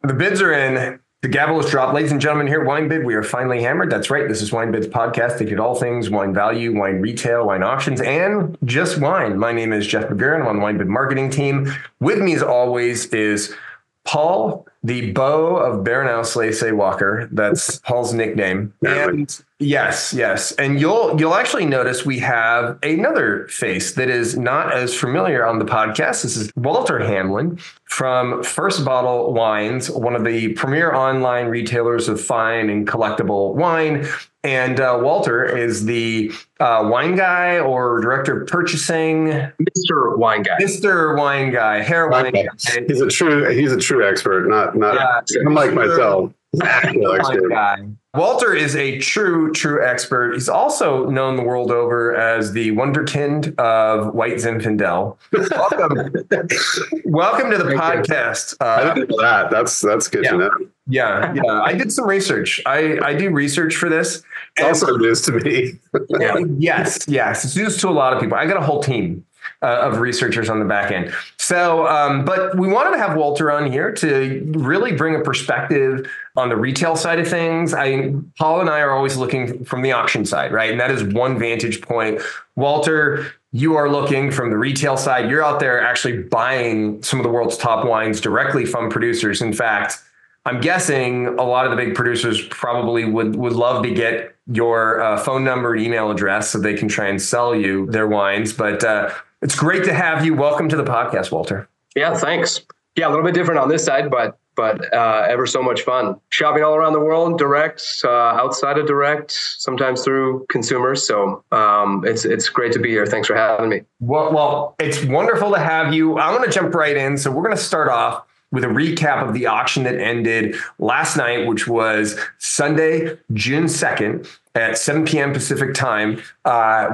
The bids are in. The gavel is dropped. Ladies and gentlemen, here at WineBid, we are finally hammered. That's right. This is WineBid's podcast. They did all things wine value, wine retail, wine auctions, and just wine. My name is Jeff McGurran. I'm on the WineBid marketing team. With me, as always, is Paul, the Beau of Alsace Walker. That's Paul's nickname. And yes. And you'll actually notice we have another face that is not as familiar on the podcast. This is Walter Hamlin from First Bottle Wines, one of the premier online retailers of fine and collectible wine. And Walter is the wine guy or director of purchasing. Mr. Wine Guy. Mr. Wine Guy, hair wine guy. He's a true expert, not unlike myself. Walter is a true expert. He's also known the world over as the Wunderkind of White Zinfandel. Welcome to the podcast. I didn't know that. That's good to know. Yeah. I did some research. I do research for this. It's also news to me. Yes. It's news to a lot of people. I got a whole team of researchers on the back end. So, but we wanted to have Walter on here to really bring a perspective on the retail side of things. Paul and I are always looking from the auction side, right? And that is one vantage point. Walter, you are looking from the retail side. You're out there actually buying some of the world's top wines directly from producers. In fact, I'm guessing a lot of the big producers probably would love to get your phone number and email address so they can try and sell you their wines. But it's great to have you. Welcome to the podcast, Walter. Yeah, thanks. Yeah, a little bit different on this side, but ever so much fun. Shopping all around the world, direct, outside of direct, sometimes through consumers. So it's great to be here. Thanks for having me. Well, it's wonderful to have you. I want to jump right in. So we're going to start off with a recap of the auction that ended last night, which was Sunday, June 2nd at 7 p.m. Pacific time.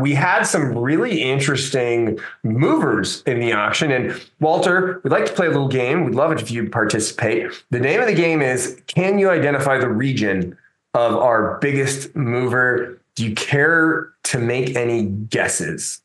We had some really interesting movers in the auction. And Walter, we'd like to play a little game. We'd love it if you participate. The name of the game is, can you identify the region of our biggest mover? Do you care to make any guesses?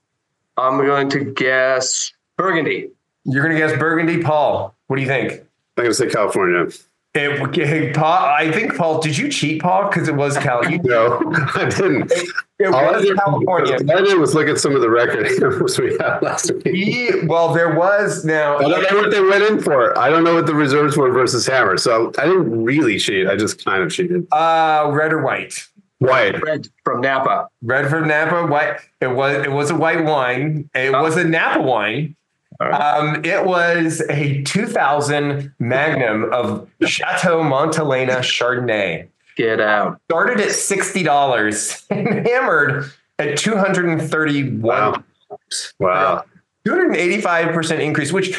I'm going to guess Burgundy. You're going to guess Burgundy, Paul. What do you think? I'm going to say California. Hey, Paul, I think, Paul, did you cheat, Paul? Because it was California. No, I didn't. It was California. All I did was look at some of the record numbers we had last week. There was now. I don't know what they went in for. I don't know what the reserves were versus hammer. So I didn't really cheat. I just kind of cheated. Red or white? White. Red from Napa. Red from Napa. White. It was a white wine. It was a Napa wine. It was a 2000 Magnum of Chateau Montelena Chardonnay. Get out. Started at $60 and hammered at $231. Wow. 285% increase, which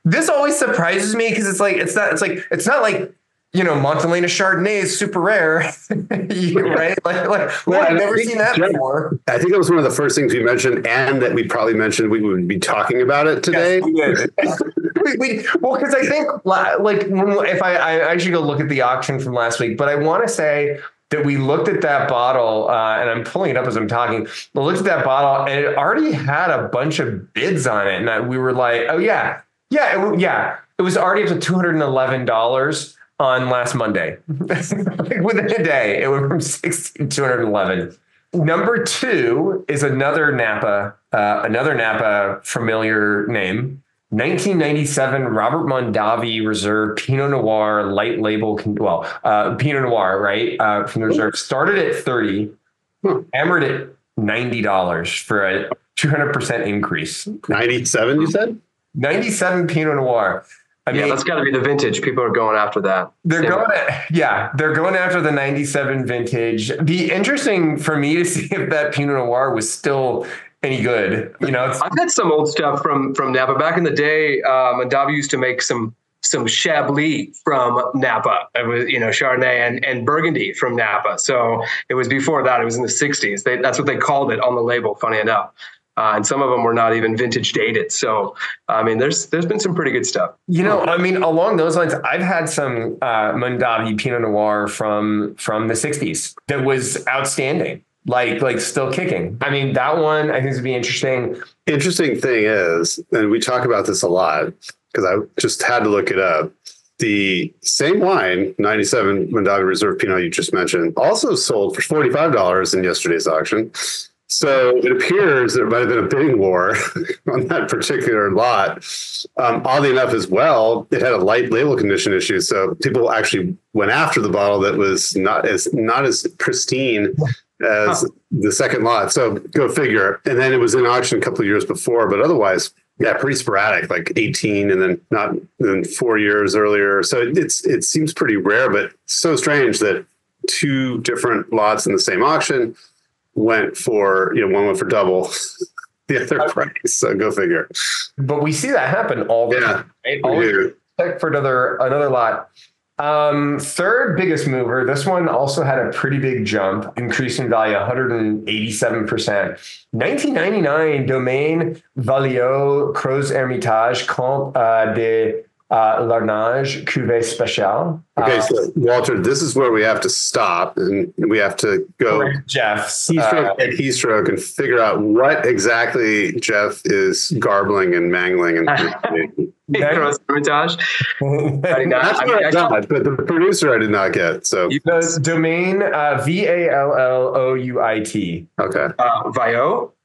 this always surprises me because it's not like, you know, Montelena Chardonnay is super rare, right? I've never seen that before. I think that was one of the first things we mentioned, and that we probably mentioned we would be talking about it today. Yes, we did. Well, because I think, if I should go look at the auction from last week, but I want to say that we looked at that bottle, and I'm pulling it up as I'm talking. We looked at that bottle, and it already had a bunch of bids on it, and we were like, oh yeah, it was already up to $211. On last Monday. Within a day, it went from 60 to 211. Number two is another Napa familiar name. 1997 Robert Mondavi Reserve Pinot Noir light label. Pinot Noir, right? From the Reserve. Started at $30, hammered at $90 for a 200% increase. 97, you said? 97 Pinot Noir. I mean, that's got to be the vintage. People are going after that. They're going after the 97 vintage. Be interesting for me to see if that Pinot Noir was still any good. You know, I've had some old stuff from Napa back in the day. Mondavi used to make some Chablis from Napa. It was, Chardonnay and Burgundy from Napa. So it was before that. It was in the 60s. That's what they called it on the label, funny enough. And some of them were not even vintage dated. So, I mean, there's been some pretty good stuff. Along those lines, I've had some Mondavi Pinot Noir from the 60s that was outstanding, like still kicking. I mean, that one I think would be interesting. Interesting thing is, and we talk about this a lot because I just had to look it up. the same wine, 97 Mondavi Reserve Pinot you just mentioned, also sold for $45 in yesterday's auction. So it appears there might have been a bidding war on that particular lot. Oddly enough, as well, it had a light label condition issue. So people actually went after the bottle that was not as pristine as the second lot. So go figure. And then it was in auction a couple of years before, but otherwise, yeah, pretty sporadic, like 18 and then 4 years earlier. So it seems pretty rare, but so strange that two different lots in the same auction went for, one went for double the other price. So go figure. But we see that happen all the time. Right? Always check for another lot. Third biggest mover. This one also had a pretty big jump, increase in value, 187%. 1999, Domaine, Valio, Creuse Hermitage, Comte de Larnage, Cuvee Spécial. Okay, so Walter, this is where we have to stop and we have to go Jeff's keystroke and figure out what exactly Jeff is garbling and mangling and Creuse Hermitage. That's what I got, but the producer I did not get. So Domaine, Vallouit. Okay.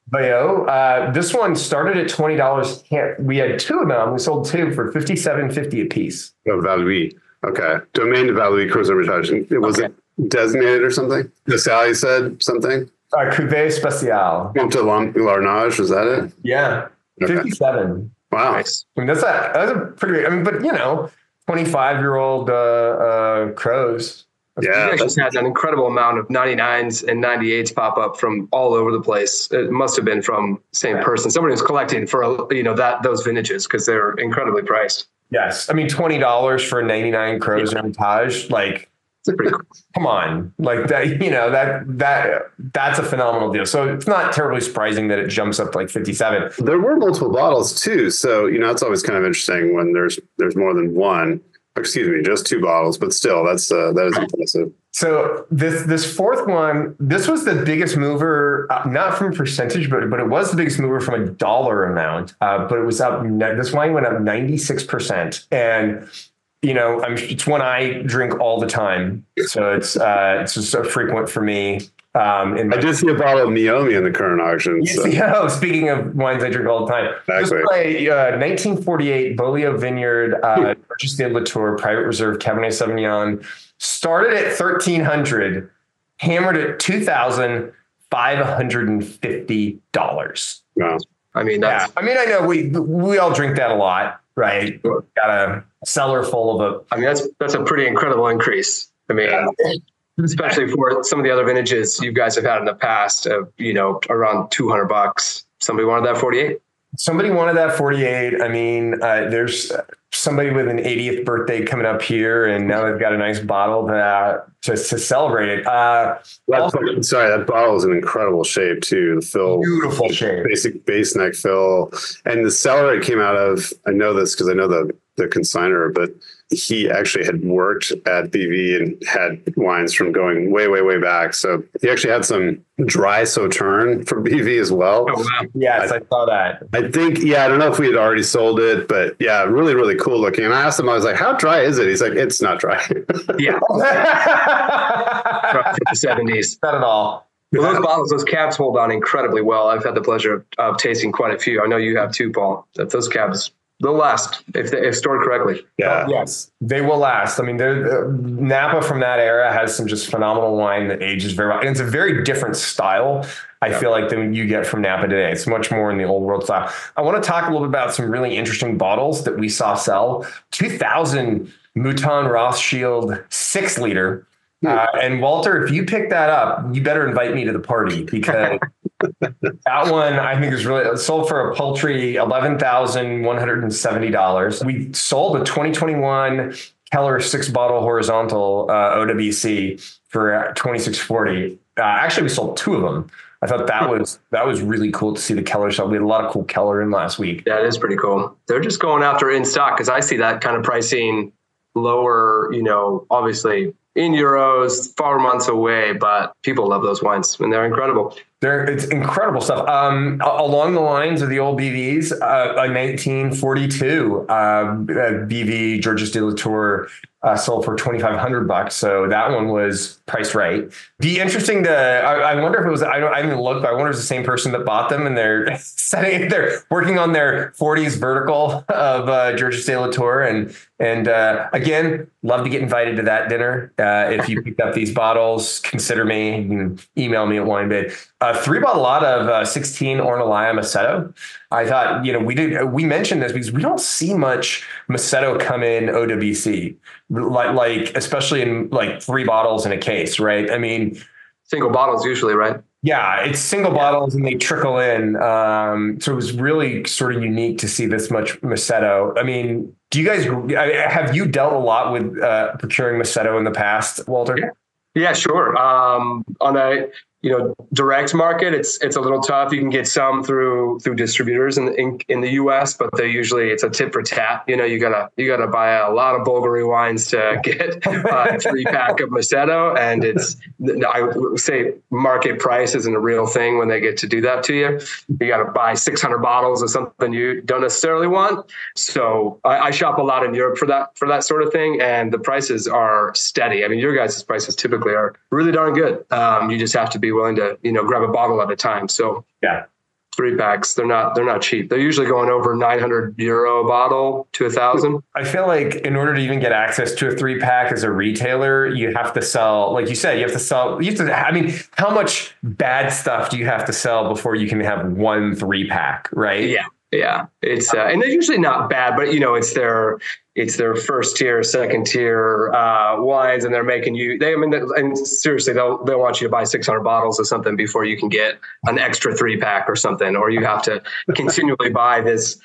Vaillot. This one started at $20. We had two of them. We sold two for $57.50 a piece. Oh, Vallouit. Okay. Domaine de Vallouit, Creuse Hermitage. Was it designated or something? The Sally said something? Cuvee Spécial. Comte de Larnage, was that it? Yeah. Okay. 57. Wow. Nice. I mean, that's a pretty, 25-year-old Crows. Yeah, you guys just had an incredible amount of 99s and 98s pop up from all over the place. It must have been from the same person. Somebody was collecting for those vintages because they're incredibly priced. Yes, I mean $20 for a 99 Crows Hermitage, like, pretty cool. Come on, like that. That's a phenomenal deal. So it's not terribly surprising that it jumps up to like 57. There were multiple bottles too, so it's always kind of interesting when there's more than one. Excuse me, just two bottles, but still, that is impressive. So this fourth one, this was the biggest mover, not from percentage, but it was the biggest mover from a dollar amount. But it was up. This wine went up 96%, and it's one I drink all the time, so it's just so frequent for me. I did see a bottle of Meiomi in the current auction. Speaking of wines I drink all the time. Exactly. This was a 1948 Beaulieu Vineyard, purchased in Latour, private reserve Cabernet Sauvignon. Started at $1,300, hammered at $2,550. Wow. I mean, I know we all drink that a lot, right? Sure. Got a cellar full of it. I mean, that's a pretty incredible increase. I mean, especially for some of the other vintages you guys have had in the past, around $200. Somebody wanted that 48. Somebody wanted that 48. I mean, there's somebody with an 80th birthday coming up here, and now they've got a nice bottle to celebrate it. That bottle is in incredible shape too. The fill, beautiful shape, basic base neck fill, and the cellar it came out of. I know this because I know the consignor, but he actually had worked at BV and had wines from going way, way, way back. So he actually had some dry Sauterne from BV as well. Oh, wow. Yes, I saw that. I think, I don't know if we had already sold it, but yeah, really, really cool looking. And I asked him, I was like, how dry is it? He's like, it's not dry. Yeah. From the 70s. Not at all. Well, those bottles, those cabs hold on incredibly well. I've had the pleasure of tasting quite a few. I know you have too, Paul. That those cabs, they'll last if stored correctly. Yeah. Yes, they will last. I mean, Napa from that era has some just phenomenal wine that ages very well. And it's a very different style, I feel like, than you get from Napa today. It's much more in the old world style. I want to talk a little bit about some really interesting bottles that we saw sell. 2000 Mouton Rothschild 6 liter. And Walter, if you pick that up, you better invite me to the party, because that one I think is really sold for a paltry $11,170. We sold a 2021 Keller 6-bottle horizontal OWC for $26.40. Actually, we sold two of them. I thought that was really cool to see the Keller stuff. We had a lot of cool Keller in last week. That is pretty cool. They're just going after in stock, because I see that kind of pricing lower, obviously in euros, far months away, but people love those wines and they're incredible. It's incredible stuff. Along the lines of the old BVs, a 1942 BV Georges de Latour sold for $2,500. So that one was priced right. Be interesting to. I wonder if it was. I haven't looked, but I wonder if it's the same person that bought them, and they're they're working on their 40s vertical of Georges de Latour, and again, love to get invited to that dinner. If you picked up these bottles, consider me. You can email me at WineBid. 3-bottle lot of 16 Ornellaia Maceto. I thought, we mentioned this because we don't see much Maceto come in OWC, like especially in like 3 bottles in a case, right? I mean, single bottles usually, right? Yeah, it's single bottles and they trickle in. So it was really sort of unique to see this much Maceto. I mean, have you dealt a lot with procuring Maceto in the past, Walter? Yeah, sure. On a direct market, it's a little tough. You can get some through distributors in the U.S., but it's a tit for tat. You gotta buy a lot of Bulgari wines to get a 3-pack of Maceto, and I would say market price isn't a real thing when they get to do that to you. You got to buy 600 bottles of something you don't necessarily want. So I shop a lot in Europe for that sort of thing, and the prices are steady. I mean, your guys' prices typically are really darn good. You just have to be willing to grab a bottle at a time. So yeah, 3-packs, they're not cheap. They're usually going over €900 a bottle to $1,000. I feel like in order to even get access to a 3-pack as a retailer, you have to sell, like you said, I mean, how much bad stuff do you have to sell before you can have one 3-pack, right? Yeah. It's and they're usually not bad, but it's their first tier, second tier wines, and they're making you. And seriously, they'll want you to buy 600 bottles of something before you can get an extra 3-pack or something, or you have to continually buy this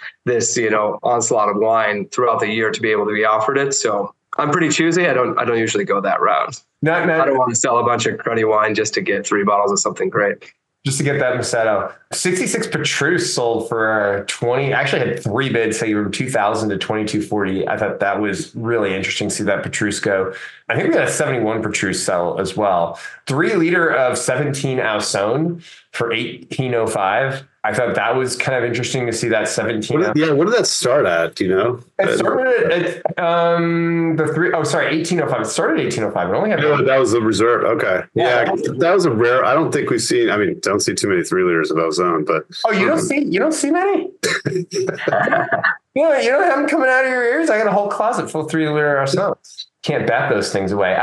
onslaught of wine throughout the year to be able to be offered it. So I'm pretty choosy. I don't usually go that route. I don't want to sell a bunch of cruddy wine just to get 3 bottles of something great. Just to get that Maceto. 66 Petrus sold for 20. Actually had 3 bids, say from 2,000 to 2,240. I thought that was really interesting to see that Petrus go. I think we got a 71 Petrus sell as well. 3 liter of 17 Ausone for 1805. I thought that was kind of interesting to see that 17. What did that start at? Do you know? It started at 1805. It started at 1805. It only had that was the reserve. Okay. Yeah, that was a rare. I don't think we've seen. I mean, don't see too many 3 liters of Ausone, but you don't see many. You don't have them coming out of your ears. I got a whole closet full of 3 liter Ausone. Can't bat those things away.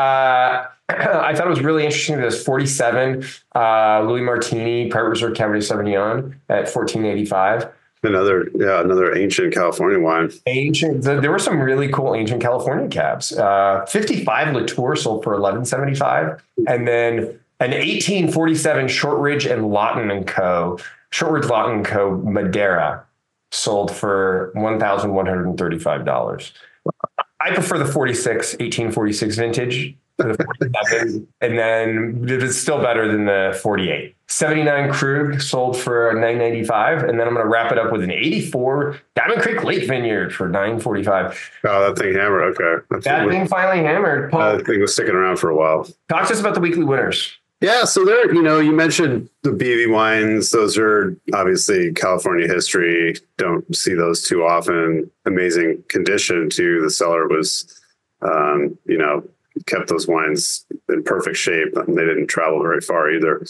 I thought it was really interesting. There's 47 Louis Martini Private Reserve Cabernet Sauvignon at $14.85. Another ancient California wine. There were some really cool ancient California cabs. 55 Latour sold for $11.75, and then an 1847 Shortridge and Lawton and Co. Shortridge Lawton Co. Madeira sold for $1,135. I prefer the 1846 vintage. The 47, and then it's still better than the 48. 79 Krug sold for $9.95, and then I'm going to wrap it up with an 84 Diamond Creek Lake Vineyard for $9.45. Oh, that thing hammered. Okay, that thing finally hammered. Paul, that thing was sticking around for a while. Talk to us about the weekly winners. Yeah, so there, you mentioned the BV wines. Those are obviously California history. Don't see those too often. Amazing condition too. The cellar was, kept those wines in perfect shape, and they didn't travel very far either.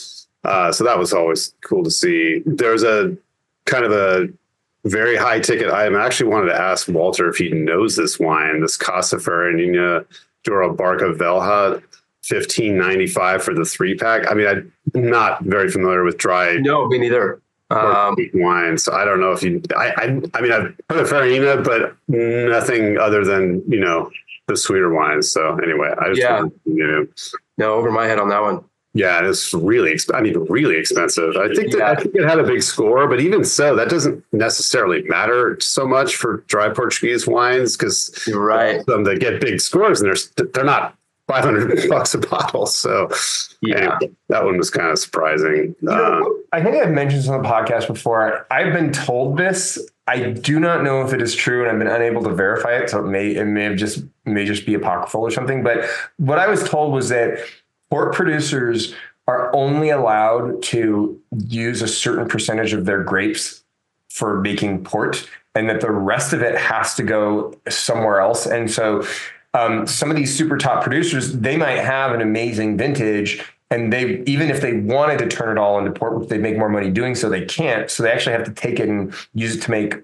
So that was always cool to see. There's a kind of a very high ticket item. I actually wanted to ask Walter if he knows this wine, this Casa Farinha Dura Barca Velha, $15.95 for the 3-pack. I mean, I'm not very familiar with dry. No, me neither. Wine. So I don't know if you, I mean, I've heard of Farinha, but nothing other than, the sweeter wines. So anyway, No, over my head on that one. Yeah, it's really expensive. I think it had a big score, but even so, that doesn't necessarily matter so much for dry Portuguese wines, because you're right. Some that get big scores and they're not $500 a bottle. So anyway, that one was kind of surprising. I think I've mentioned this on the podcast before. I've been told this. I do not know if it is true, and I've been unable to verify it. So it may just be apocryphal or something. But what I was told was that port producers are only allowed to use a certain percentage of their grapes for making port, and that the rest of it has to go somewhere else. And so some of these super top producers, they might have an amazing vintage, and they, even if they wanted to turn it all into port, which they make more money doing so, they can't. So they actually have to take it and use it to make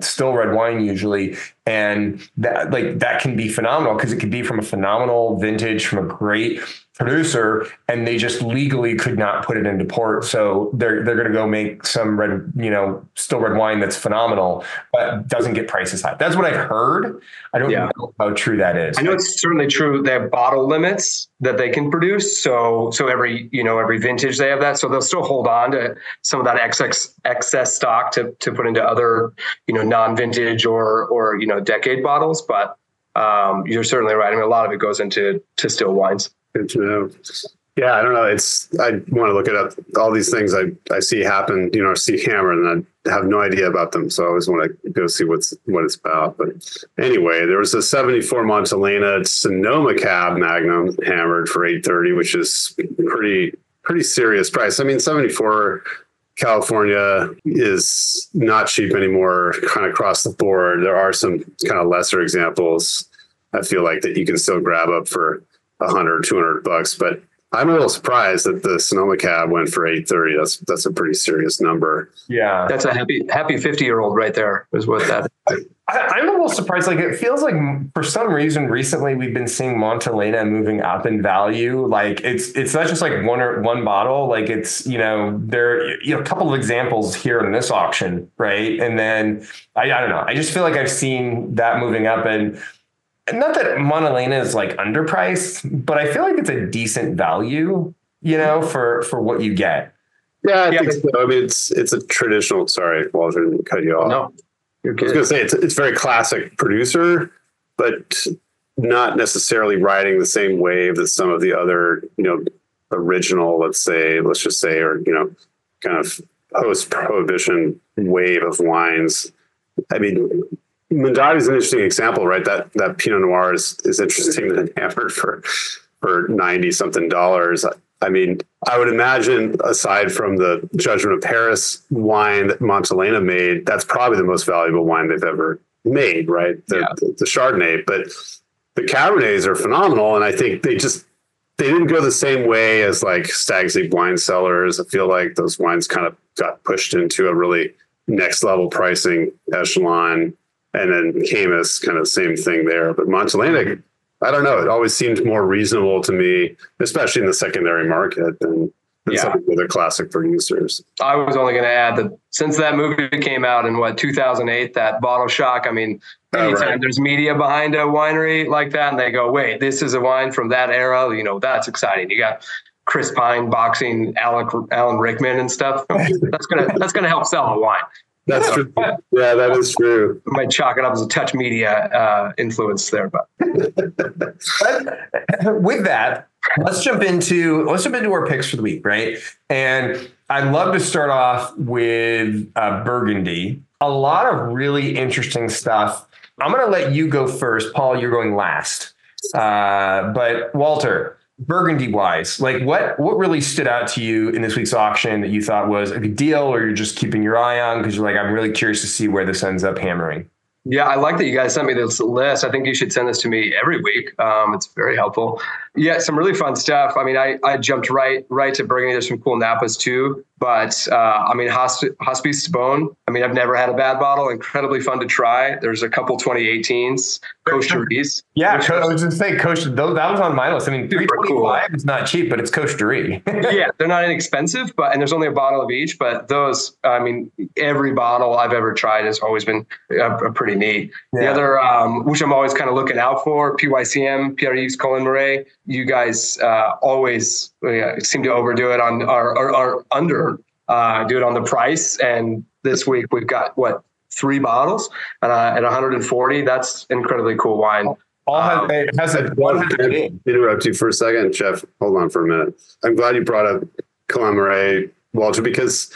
still red wine usually. And that can be phenomenal, because it could be from a phenomenal vintage from a great producer, and they just legally could not put it into port. So they're going to go make some red, still red wine that's phenomenal, but doesn't get prices high. That's what I've heard. I don't know how true that is. I know it's certainly true. They have bottle limits that they can produce. So every vintage they have that. So they'll still hold on to some of that excess stock to put into other, non-vintage or decade bottles. But you're certainly right. I mean, a lot of it goes into still wines. Good to know. Yeah, I don't know. I want to look it up. All these things I see happen, or see hammered, and I have no idea about them. So I always want to go see what it's about. But anyway, there was a 74 Montelena Sonoma Cab Magnum hammered for $830, which is pretty serious price. I mean, 74 California is not cheap anymore, kind of across the board. There are some kind of lesser examples, I feel like, that you can still grab up for $100, $200, but I'm a little surprised that the Sonoma Cab went for $830. That's a pretty serious number. Yeah, that's a happy 50-year-old right there. Is what that. I'm a little surprised. Like, it feels like for some reason recently we've been seeing Montelena moving up in value. Like it's not just like one bottle. Like it's there a couple of examples here in this auction, right? And then I don't know. I just feel like I've seen that moving up. And not that Montelena is like underpriced, but I feel like it's a decent value, for what you get. Yeah, I think so. I mean, it's a traditional. Sorry, Walter, didn't cut you off. No, you're good. I was going to say it's very classic producer, but not necessarily riding the same wave that some of the other, original, let's just say, or kind of post-prohibition wave of wines. I mean, Mondavi is an interesting example, right? That Pinot Noir is interesting that it hammered for $90-something. I mean, I would imagine, aside from the Judgment of Paris wine that Montelena made, that's probably the most valuable wine they've ever made, right? The Chardonnay. But the Cabernets are phenomenal, and I think they didn't go the same way as like Stag's Leap wine cellars. I feel like those wines kind of got pushed into a really next level pricing echelon, and then came as kind of the same thing there. But Montelena, I don't know, it always seemed more reasonable to me, especially in the secondary market, than some of the other classic producers. I was only going to add that since that movie came out in 2008, that Bottle Shock, I mean, anytime there's media behind a winery like that and they go, wait, this is a wine from that era, that's exciting. You got Chris Pine boxing Alan Rickman and stuff. That's gonna help sell a wine. That's true. Yeah, that is true. I might chalk it up as a touch media influence there, but with that, let's jump into our picks for the week, right? And I'd love to start off with Burgundy. A lot of really interesting stuff. I'm going to let you go first, Paul. You're going last, but Walter, Burgundy wise, like what really stood out to you in this week's auction that you thought was a good deal, or you're just keeping your eye on because you're like, I'm really curious to see where this ends up hammering? Yeah, I like that you guys sent me this list. I think you should send this to me every week. It's very helpful. Yeah, some really fun stuff. I mean, I jumped right to Burgundy. There's some cool Napas too. But I mean, Hospices Beaune. I mean, I've never had a bad bottle. Incredibly fun to try. There's a couple 2018s, Coche-Dury. Yeah, I was just saying Coche. That was on my list. I mean, $325 is not cheap, but it's Coche-Dury. Yeah, they're not inexpensive, and there's only a bottle of each. But those, I mean, every bottle I've ever tried has always been pretty neat. Yeah. The other, which I'm always kind of looking out for, PYCM, Pierre-Yves Colin Mouret. You guys always seem to overdo it on or under. Do it on the price, and this week we've got 3 bottles at 140. That's incredibly cool wine. Interrupt you for a second, Jeff. Hold on for a minute. I'm glad you brought up Colin Mouret, Walter, because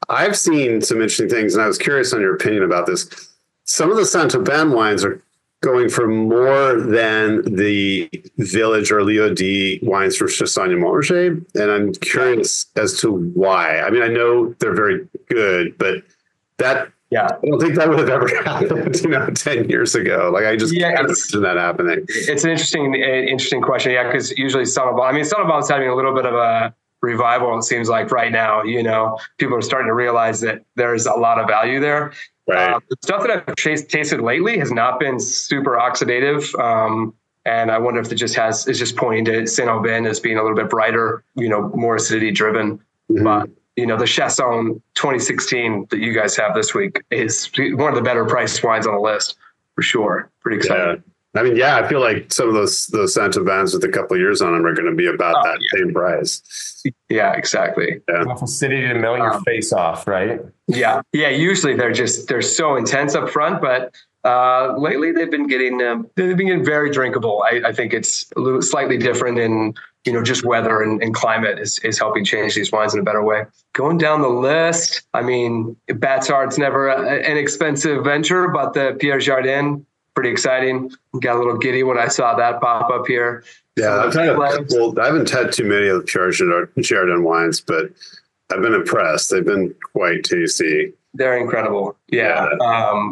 I've seen some interesting things, and I was curious on your opinion about this. Some of the Saint-Aubin wines are going for more than the Village or Lieu D wines from Chassagne-Montrachet, and I'm curious as to why. I mean, I know they're very good, but I don't think that would have ever happened, 10 years ago. Like, I just can't imagine that happening. It's an interesting question. Yeah, because usually Saint-Laurent's having a little bit of a revival, it seems like right now. People are starting to realize that there's a lot of value there. Right. The stuff that I've tasted lately has not been super oxidative. And I wonder if it is just pointing to Saint-Aubin as being a little bit brighter, more acidity driven. Mm-hmm. But, the Chasson 2016 that you guys have this week is one of the better priced wines on the list for sure. Pretty exciting. Yeah. I mean, I feel like some of those Saint-Aubins with a couple of years on them are going to be about that same price. Yeah, exactly. Yeah. Awful city to melt your face off, right? Yeah. Usually they're so intense up front, but lately they've been getting very drinkable. I think it's a little slightly different in just weather and climate is helping change these wines in a better way. Going down the list, I mean, Battard's never an expensive venture, but the Pierre Jardin, pretty exciting. Got a little giddy when I saw that pop up here. Yeah, I haven't had too many of the Pierre Jardin wines, but I've been impressed. They've been quite tasty. They're incredible. Yeah.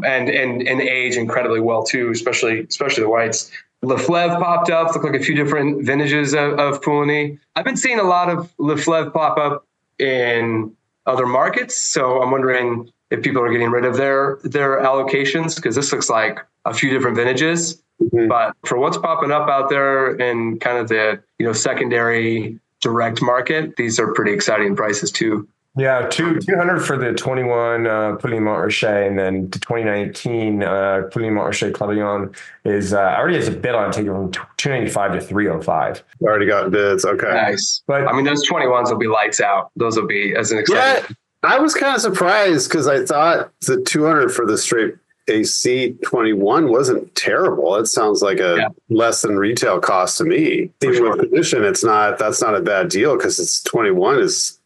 And age incredibly well too, especially the whites. Leflaive popped up, looked like a few different vintages of Puligny. I've been seeing a lot of Leflaive pop up in other markets. So I'm wondering if people are getting rid of their allocations, because this looks like a few different vintages. Mm-hmm. But for what's popping up out there in kind of the, secondary direct market, these are pretty exciting prices too. Yeah, 200 for the 21 Puligny Montrachet, and then the 2019 Puligny Montrachet Clavoillon is already has a bid on it, taking from 295 to 305. Already got bids. Okay, nice. But I mean, those 21s will be lights out. Those will be as an exciting. Yeah, I was kind of surprised because I thought the 200 for the straight AC 21 wasn't terrible. It sounds like a less than retail cost to me. Even with condition, that's not a bad deal because it's 21 is.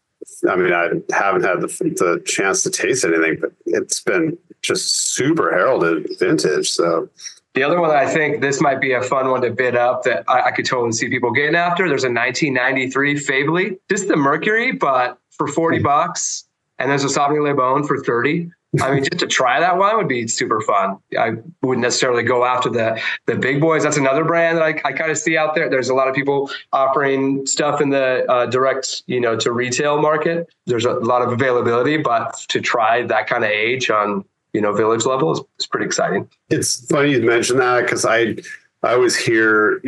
I mean, I haven't had the chance to taste anything, but it's been just super heralded vintage. So the other one that I think this might be a fun one to bid up that I could totally see people getting after. There's a 1993 Fably, just the Mercury, but for $40, and there's a Sauvignon Le Bon for $30. I mean, just to try that wine would be super fun. I wouldn't necessarily go after the big boys. That's another brand that I kind of see out there. There's a lot of people offering stuff in the direct, to retail market. There's a lot of availability, but to try that kind of age on, village level is pretty exciting. It's funny you mentioned that because I always hear,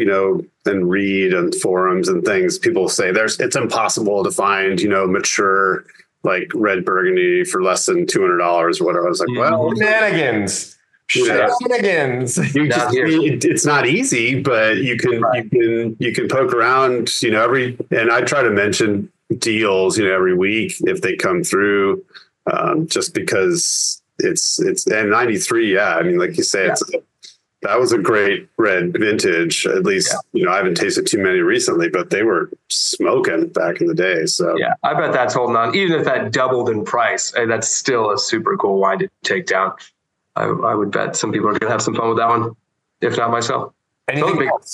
and read on forums and things, people say it's impossible to find, mature like red Burgundy for less than $200 or whatever. I was like, well, shenanigans. It's not easy, but you can poke around, and I try to mention deals, every week if they come through, just because it's and 93. Yeah. I mean, like you say, that was a great red vintage. At least, I haven't tasted too many recently, but they were smoking back in the day. So yeah, I bet that's holding on. Even if that doubled in price, that's still a super cool wine to take down. I would bet some people are going to have some fun with that one, if not myself. Those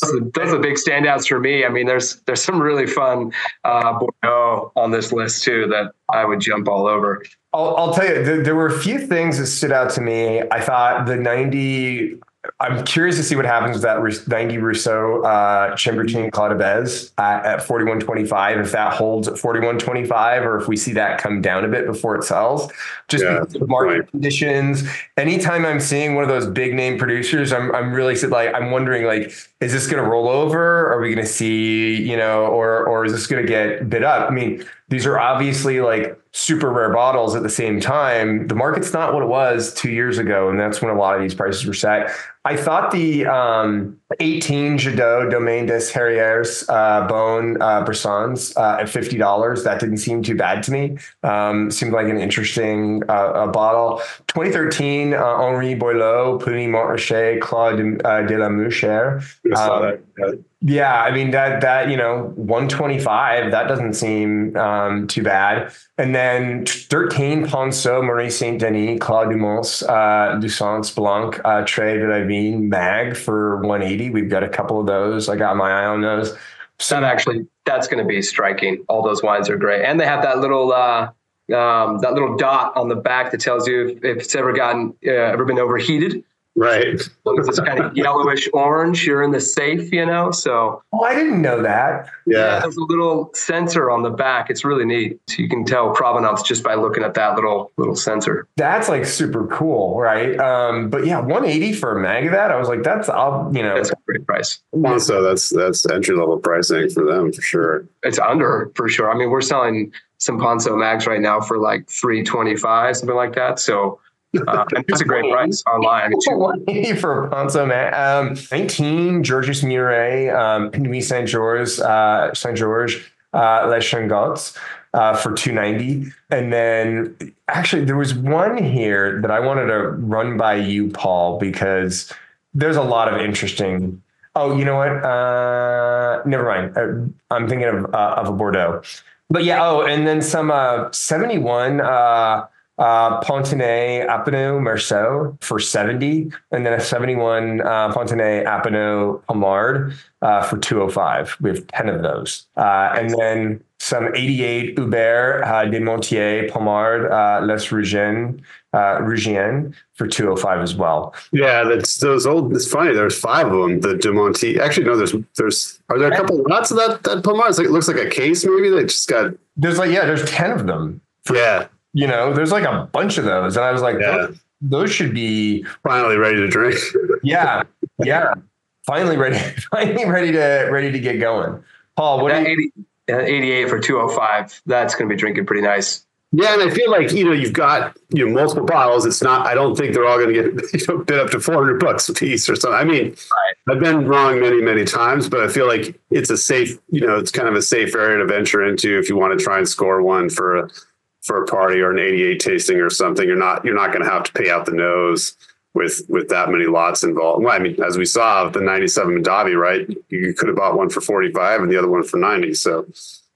are the big standouts for me. I mean, there's some really fun Bordeaux on this list too that I would jump all over. I'll tell you, there were a few things that stood out to me. I thought the 90. I'm curious to see what happens with that 90 Rousseau Chambertin Claude de Bez at 41.25. If that holds at 41.25, or if we see that come down a bit before it sells, just because of market conditions. Anytime I'm seeing one of those big name producers, I'm really I'm wondering is this going to roll over? Are we going to see or is this going to get bid up? I mean, these are obviously super rare bottles. At the same time, the market's not what it was 2 years ago, and that's when a lot of these prices were set. I thought the 18 Jadot Domaine des Herrières Beaune Bressans at $50, that didn't seem too bad to me. Seemed like an interesting bottle. 2013 Henri Boileau Puligny Montrachet Claude de la Mouchère. Yeah, I mean that 125, that doesn't seem too bad. And then 13 Ponceau, Marie Saint Denis, Claude Dumas, Lucence Blanc, Trey de la Vigne, Mag for 180. We've got a couple of those. I got my eye on those. So That's going to be striking. All those wines are great, and they have that little dot on the back that tells you if it's ever been overheated. Right. So it's kind of yellowish orange. You're in the safe, So. Oh, I didn't know that. Yeah. There's a little sensor on the back. It's really neat. So you can tell provenance just by looking at that little sensor. That's like super cool, right? But yeah, 180 for a mag of that. I was like, that's a great price. So that's entry level pricing for them for sure. It's under for sure. I mean, we're selling some Ponceau mags right now for like $325, something like that. So. And it's a great price online. 180 for a Ponceau mag. 19 Georges Muret, Nuit Saint-Georges, Les Changots for 290. And then actually there was one here that I wanted to run by you, Paul, because there's a lot of interesting. Oh, you know what? Never mind. I'm thinking of a Bordeaux. But yeah. Oh, and then some 71. Pontenay Epenots Merceau for 70, and then a 71 Pontenay Epenots Pommard for 205. We have 10 of those, and then some 88 Hubert de Montier Pommard Les Rougiennes for 205 as well. Yeah, that's those old. It's funny. There's 5 of them. The de Montier. Actually, no. There's. Are there a couple lots of that Pommard? It looks like a case maybe that just got. There's 10 of them. Yeah. There's like a bunch of those. And I was like, those should be finally ready to drink. Yeah. Finally ready to get going. Paul, what that 88 for 205, that's going to be drinking pretty nice. Yeah, and I feel like, you've got, multiple bottles. It's not, I don't think they're all going to get bid up to $400 a piece or something. I mean, I've been wrong many, many times, but I feel like it's a safe, it's kind of a safe area to venture into if you want to try and score one for a party or an 88 tasting or something. You're not going to have to pay out the nose with that many lots involved. Well, I mean, as we saw the 97 Mondavi, right? You could have bought one for 45 and the other one for 90. So,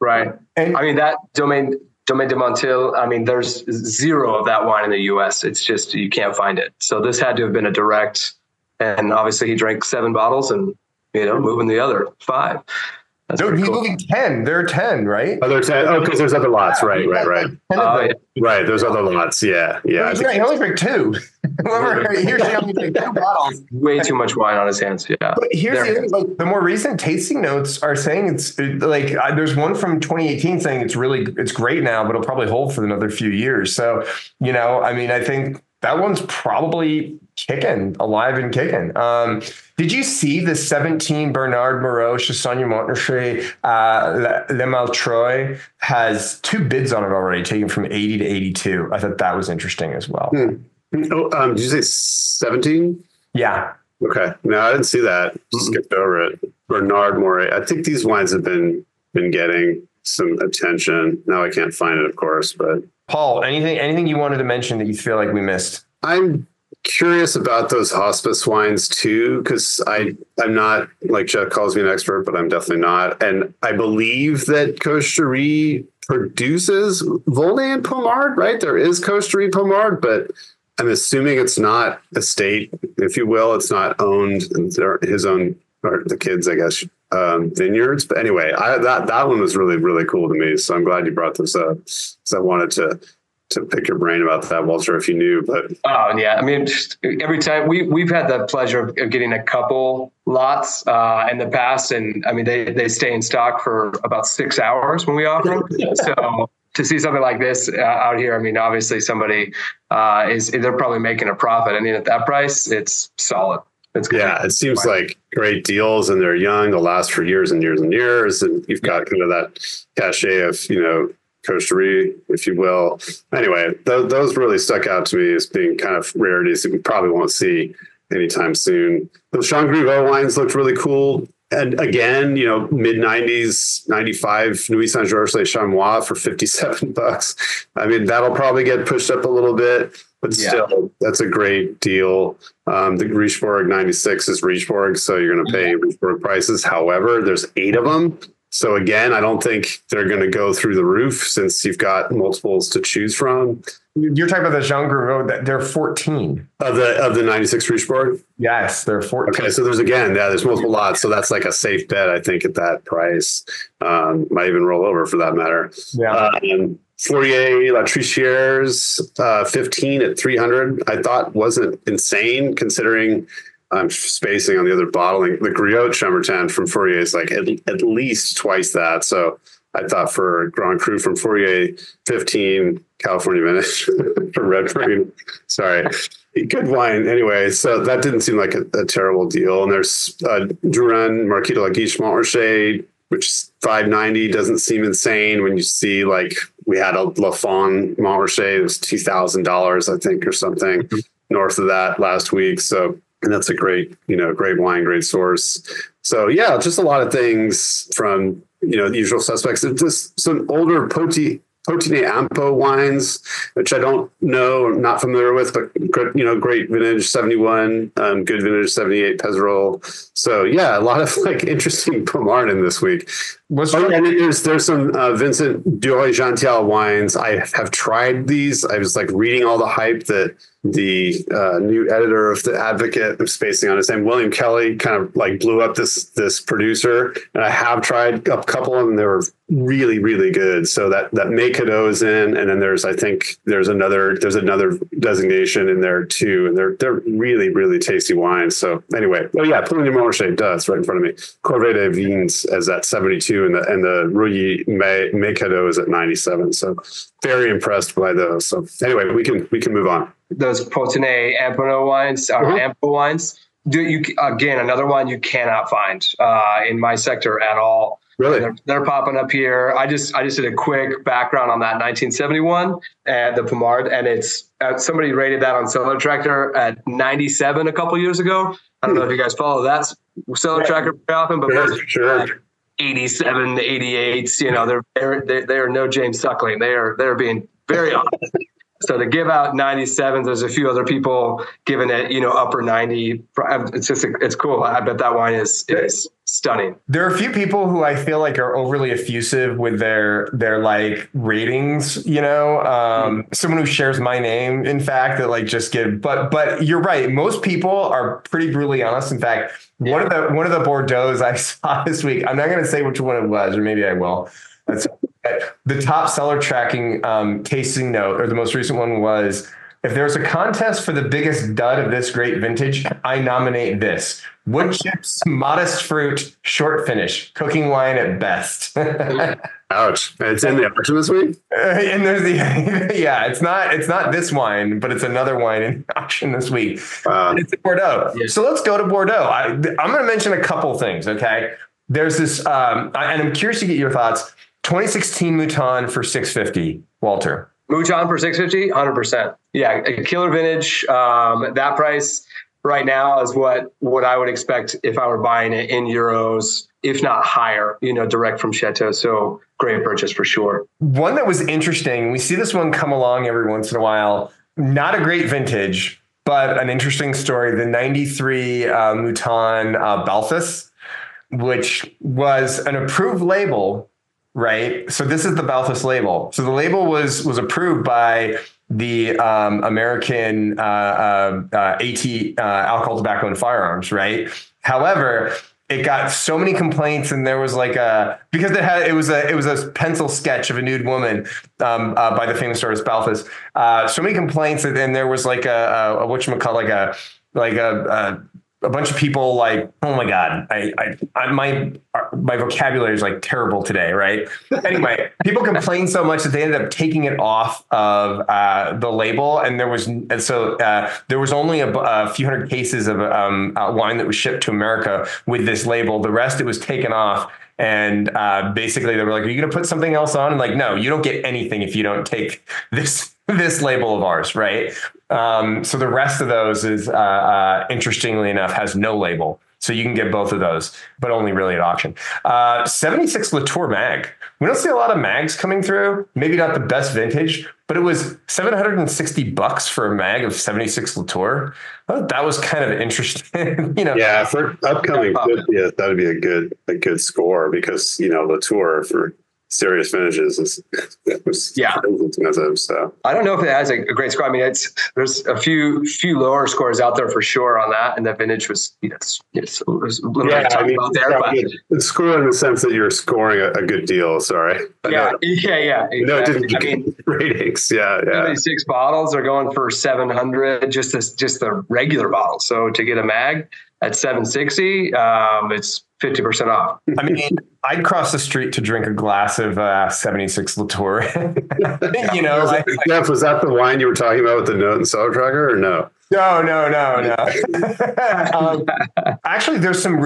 right. And I mean, that Domaine de Montil, I mean, there's 0 of that wine in the US. It's just, you can't find it. So this had to have been a direct, and obviously he drank 7 bottles and, moving the other 5. No, he's moving 10. There are 10, right? Oh, there are 10. Oh, because there's other lots. Right. Right. There's other lots. Yeah. He only drank 2. He only drank 2 bottles. Way too much wine on his hands. Yeah. But here's the thing, the more recent tasting notes are saying it's like, there's one from 2018 saying it's great now, but it'll probably hold for another few years. So, I mean, I think that one's probably alive and kicking. Did you see the 17 Bernard Moreau Chassagne Montrachet Le Maltroit has 2 bids on it already, taken from 80 to 82. I thought that was interesting as well. Oh, did you say 17? Yeah. Okay. No, I didn't see that. Skipped over it. Bernard Moreau. I think these wines have been getting some attention. Now I can't find it, of course, but Paul, anything you wanted to mention that you feel like we missed? I'm curious about those hospice wines too, because I'm not, like Jeff calls me an expert, but I'm definitely not. And I believe that Coche-Dury produces Volnay and Pommard, right? There is Coche-Dury Pommard, but I'm assuming it's not estate, if you will. It's not owned, his own, or the kids, I guess, vineyards. But anyway, that one was really, really cool to me. So I'm glad you brought this up. So I wanted to pick your brain about that, Walter, if you knew. But yeah, I mean, just every time we've had the pleasure of getting a couple lots in the past, and I mean they stay in stock for about 6 hours when we offer them. So to see something like this out here, I mean, obviously somebody they're probably making a profit. I mean, at that price, it's solid. It seems like great deals, and they're young. They'll last for years and years and years, and you've got kind of that cachet of Coche-Dury, if you will. Anyway, those really stuck out to me as being kind of rarities that we probably won't see anytime soon. Those Jean Griveau wines looked really cool. And again, mid-90s, 95 Nuit Saint-Georges Les Chamois for $57. I mean, that'll probably get pushed up a little bit. but still, that's a great deal. The Richebourg 96 is Richebourg, so you're going to pay Richebourg prices. However, there's 8 of them. So again, I don't think they're going to go through the roof since you've got multiples to choose from. You're talking about the Jean Grouveau, they're 14. Of the 96 Richebourg? Yes, they're 14. Okay, so there's multiple lots. So that's like a safe bet, I think, at that price. Might even roll over for that matter. Yeah. Fourier La Trichieres 15 at 300, I thought wasn't insane considering I'm spacing on the other bottling. The Griot Chambertin from Fourier is like at least twice that. So I thought for Grand Cru from Fourier, 15 California vintage for Red Green. Sorry. Good wine. Anyway, so that didn't seem like a terrible deal. And there's Duran Marquis de la Guiche Montrachet, which is 590, doesn't seem insane when you see like we had a Lafon Montrachet, it was $2,000, I think, or something north of that last week. So, and that's a great wine, great source. So yeah, just a lot of things from, the usual suspects. It's just some older Potigny Ampo wines, which I don't know, I'm not familiar with, but great vintage 71, good vintage 78 Pézerolles. So yeah, a lot of like interesting Pommard in this week. And there's some Vincent Duroy-Gential wines. I have tried these. I was like reading all the hype that the new editor of the Advocate, I'm spacing on his name, William Kelly, kind of like blew up this producer. And I have tried a couple of them. They were really, really good. So that Maycadeau is in, and then there's another designation in there too. And they're really, really tasty wines. So anyway, Puligny Montrachet does right in front of me. Corvée des Vins as that 72, and the Rouilly Maycadeau is at 97. So very impressed by those. So anyway, we can move on. Those Potigny Epenots wines are Ampo wines. Again, another one you cannot find in my sector at all. Really? They're popping up here. I just did a quick background on that 1971 at the Pommard, and it's somebody rated that on Cellar Tracker at 97 a couple years ago. I don't know if you guys follow that Cellar Tracker very often, but sure. 87, 88s. They are no James Suckling. They're being very honest. So to give out 97, there's a few other people giving it, upper 90. It's cool. I bet that wine is stunning. There are a few people who I feel like are overly effusive with their like ratings, someone who shares my name, in fact, that like just give, but you're right. Most people are pretty brutally honest. In fact, one of the Bordeaux I saw this week, I'm not going to say which one it was, or maybe I will. That's the top cellar tracking tasting note, or the most recent one was, if there's a contest for the biggest dud of this great vintage, I nominate this. Wood chips, modest fruit, short finish, cooking wine at best. Ouch. It's in the auction this week? And there's it's not this wine, but it's another wine in auction this week. It's Bordeaux. Yeah. So let's go to Bordeaux. I'm going to mention a couple things, okay? There's this, and I'm curious to get your thoughts. 2016 Mouton for $650, Walter. Mouton for $650, 100%. Yeah, a killer vintage. That price right now is what I would expect if I were buying it in euros, if not higher, direct from Chateau. So great purchase for sure. One that was interesting, we see this one come along every once in a while. Not a great vintage, but an interesting story. The 93 Mouton Balthus, which was an approved label. Right. So this is the Balthus label. So the label was approved by the American AT Alcohol, Tobacco, and Firearms. Right. However, it got so many complaints, and there was because it was a pencil sketch of a nude woman by the famous artist Balthus. So many complaints, and then there was a bunch of people like, oh my God, my vocabulary is like terrible today, right? Anyway, people complained so much that they ended up taking it off of the label, and there was only a few hundred cases of wine that was shipped to America with this label. The rest, it was taken off. And basically they were like, are you going to put something else on? And like, no, you don't get anything if you don't take this label of ours, right? So the rest of those is, interestingly enough, has no label. So you can get both of those, but only really at auction. 76 Latour Mag. We don't see a lot of mags coming through. Maybe not the best vintage, but it was $760 for a mag of 76 Latour. I thought that was kind of interesting. Yeah, for upcoming 50th, that would be a good score because Latour for serious finishes is expensive. So I don't know if it has a great score. I mean, there's a few lower scores out there for sure on that, and that vintage was was a little bit about there, but it's score in the sense that you're scoring a good deal. Sorry. Yeah. Exactly. No, it didn't. I mean, ratings. Yeah. 76 bottles are going for 700, just the regular bottle. So to get a mag at 760, it's 50% off. I mean, I'd cross the street to drink a glass of 76 Latour. Jeff, was that the wine you were talking about with the note and cellar tracker, or no? No. Actually, there's some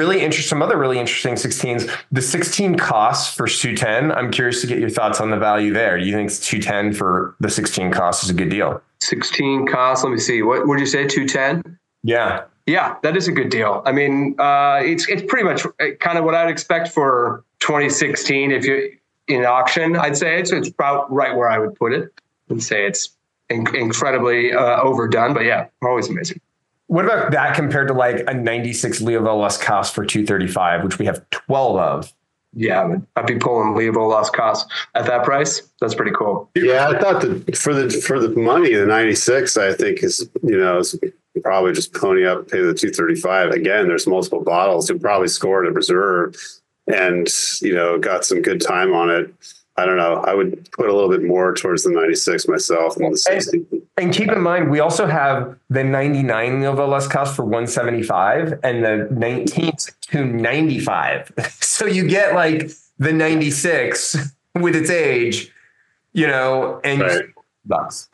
other really interesting 16s. The 16 costs for 210. I'm curious to get your thoughts on the value there. Do you think 210 for the 16 costs is a good deal? 16 costs. Let me see. What would you say? 210? Yeah. Yeah, that is a good deal. I mean, it's pretty much kind of what I'd expect for 2016. If you're in auction, I'd say it's about right where I would put it and say it's incredibly overdone. But yeah, always amazing. What about that compared to like a 96 Leoville Las Casas for 235, which we have 12 of? Yeah, I'd be pulling Leoville Las Casas at that price. That's pretty cool. Yeah, I thought that for the money, the 96, I think is probably just pony up and pay the 235. Again, there's multiple bottles who probably scored a reserve and got some good time on it. I don't know. I would put a little bit more towards the 96 myself than the 60. And keep in mind, we also have the 99 Leoville Las Casas for 175 and the 19 295. So you get like the 96 with its age, and right. $bucks,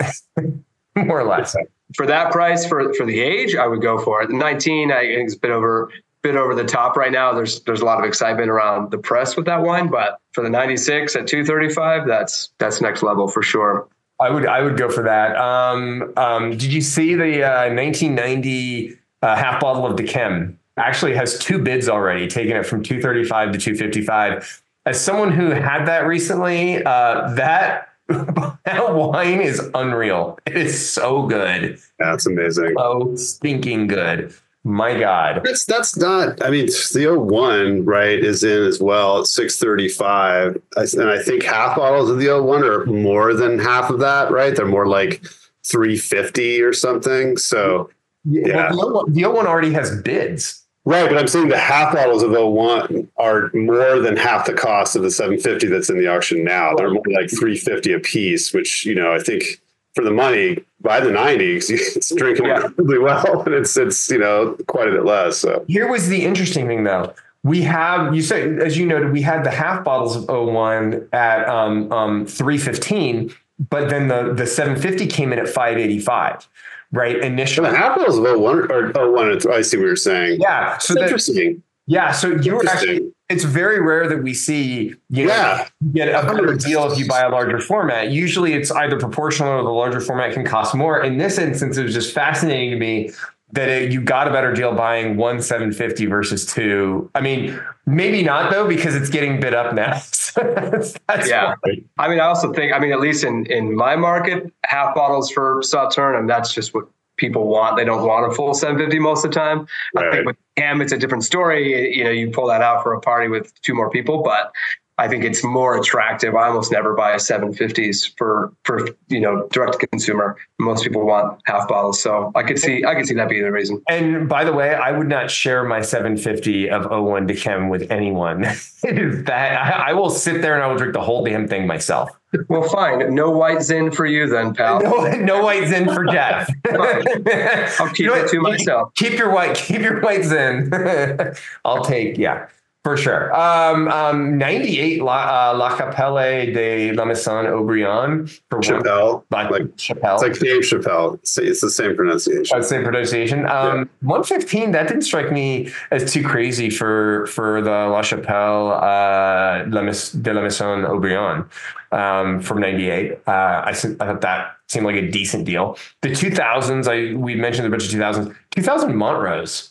more or less. For that price, for the age, I would go for it. The 19, I think, is a bit over the top right now. There's a lot of excitement around the press with that wine, but for the 96 at 235, that's next level for sure. I would go for that. Did you see the 1990 half bottle of Dechem? Actually has 2 bids already, taking it from 235 to 255. As someone who had that recently, that wine is unreal. It is so good. That's amazing. So stinking good. My God. That's not, I mean, the 01, right, is in as well at 635. And I think half bottles of the 01 are more than half of that, right? They're more like 350 or something. So, yeah. Well, the 01 already has bids. Right, but I'm saying the half bottles of 01 are more than half the cost of the 750 that's in the auction now. They're more like 350 a piece, which, I think for the money, by the 90s, it's drinking incredibly well, and it's quite a bit less. So here was the interesting thing, though. We have, you said, as you noted, we had the half bottles of 01 at 315, but then the 750 came in at 585. Right. Initially, the half bottles of 01 or 01. I see what you're saying. Yeah. So interesting. Yeah. So you're actually, it's very rare that we see, get a better deal if you buy a larger format. Usually it's either proportional or the larger format can cost more. In this instance, it was just fascinating to me that you got a better deal buying 1 750 versus 2. I mean, maybe not though, because it's getting bid up now. That's Funny. I mean, I also think, at least in my market, half bottles for Sauternes, that's just what people want. They don't want a full 750 most of the time. Right. I think with Ham, it's a different story. You pull that out for a party with 2 more people, but I think it's more attractive. I almost never buy a 750s for direct to consumer. Most people want half bottles, so I could see that being the reason. And by the way, I would not share my 750 of 01 Dechem with anyone. It is that I will sit there and I will drink the whole damn thing myself. Well, fine. No white Zin for you then, pal. No white Zin for Jeff. I'll keep it to myself. Keep your white Zin. I'll take, for sure. 98 La Capelle de la Maison Aubryon for Chappelle. Chappelle. It's like Dave Chappelle. It's the same pronunciation. Same pronunciation. 115, that didn't strike me as too crazy for the La Chapelle de la Maison Aubryon from 98. I thought seemed like a decent deal. The 2000s, we mentioned a bunch of 2000s. 2000 Montrose,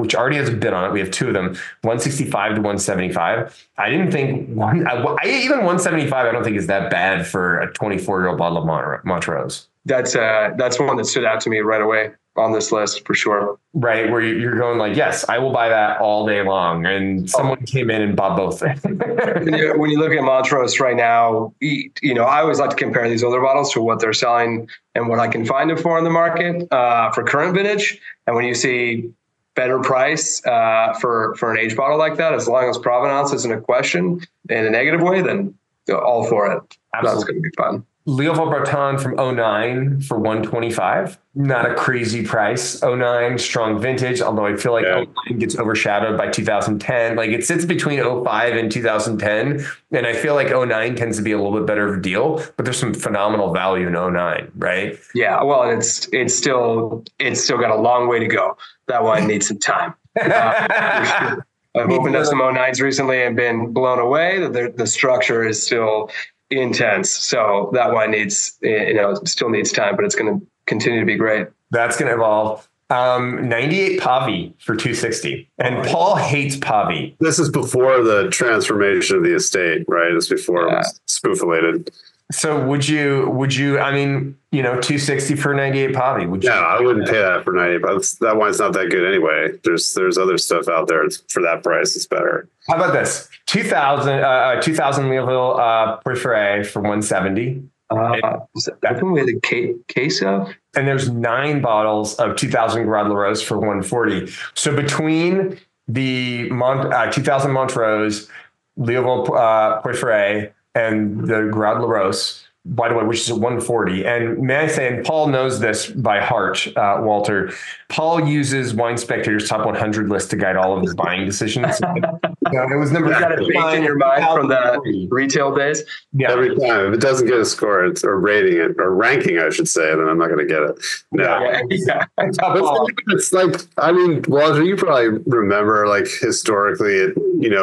which already has a bid on it. We have two of them, 165 to 175. I didn't think even 175. I don't think is that bad for a 24-year-old bottle of Montrose. That's one that stood out to me right away on this list for sure. Right, where you're going like, yes, I will buy that all day long, and someone came in and bought both. When you look at Montrose right now, I always like to compare these older bottles to what they're selling and what I can find them for in the market for current vintage. And when you see better price for an aged bottle like that, as long as provenance isn't a question in a negative way, then all for it. Absolutely. That's going to be fun. Leflaive from 09 for 125. Not a crazy price. 09, strong vintage, although I feel like 09 gets overshadowed by 2010. Like it sits between 05 and 2010. And I feel like 09 tends to be a little bit better of a deal, but there's some phenomenal value in 09, right? Yeah. Well, it's still got a long way to go. That wine needs some time. I've opened up some 09s recently and been blown away. The structure is still intense. So that wine still needs time, but it's going to continue to be great. That's going to evolve. 98 Pavie for 260. And Paul hates Pavie. This is before the transformation of the estate, right? It's before it was spoofulated. So would you, 260 for 98 Pavie? I wouldn't pay that for 98. But that wine's not that good anyway. There's other stuff out there for that price. It's better. How about this? 2000 Leoville Préféré for 170. Is that we had a case of? And there's 9 bottles of 2000 Grade La Rose for 140. So between the 2000 Montrose, Leoville Préféré, and the Grade La Rose, by the way, which is at 140. And may I say, and Paul knows this by heart, Walter, Paul uses Wine Spectator's top 100 list to guide all of his buying decisions. It was number. You got it baked in your mind from the retail days. Yeah. Every time, if it doesn't get a score, or rating it, or ranking, I should say, then I'm not going to get it. No. Yeah. It's like, Walter, you probably remember, like, historically,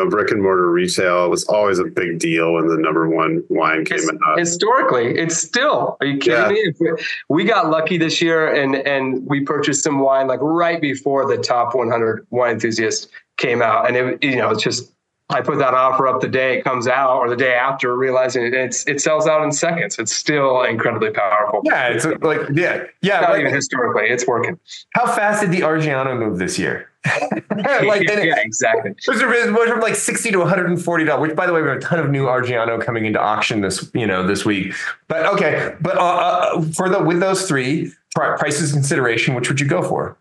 brick and mortar retail, it was always a big deal when the number one wine came out. Historically, it's still. Are you kidding me? We got lucky this year, and we purchased some wine like right before the top 100 wine enthusiasts came out, and it's just, I put that offer up the day it comes out or the day after, realizing it sells out in seconds. It's still incredibly powerful. Yeah, it's like not even historically, it's working. How fast did the Argiano move this year? Exactly. It was from like $60 to $140, which, by the way, we have a ton of new Argiano coming into auction this week. But okay, with those three prices consideration, which would you go for?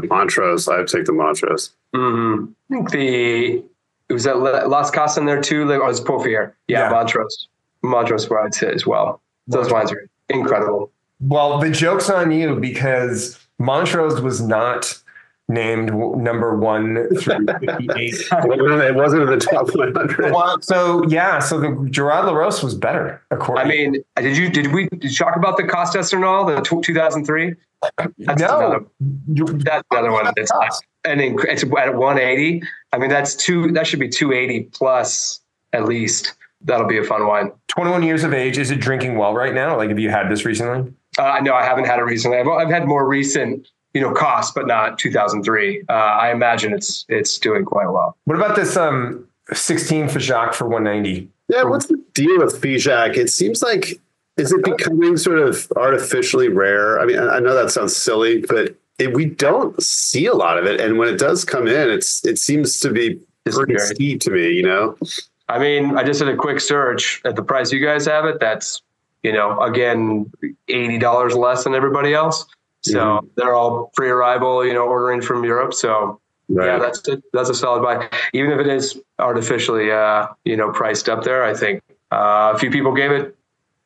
Montrose. I'd take the Montrose. Mm-hmm. I think was that Las Casas in there too? Or was Paufier? Yeah, Montrose. Montrose, where I'd say as well. Those wines are incredible. Well, the joke's on you because Montrose was not named number 1 through 58. It wasn't in the top 100. So the Gerard La Rose was better. Did we talk about the Costes or no? The 2003? That's another one. That's and it's at 180. That should be 280 plus at least. That'll be a fun wine. 21 years of age. Is it drinking well right now? Like, have you had this recently? No, I haven't had it recently. I've had more recent, cost, but not 2003. I imagine it's doing quite well. What about this 16 Figeac for 190? Yeah, what's the deal with Figeac? It seems like, is it becoming sort of artificially rare? I know that sounds silly, but we don't see a lot of it. And when it does come in, it seems to be pretty steep to me, I just did a quick search at the price you guys have it. That's, again, $80 less than everybody else. So they're all pre-arrival, ordering from Europe. So yeah, that's a solid buy. Even if it is artificially, priced up there, I think a few people gave it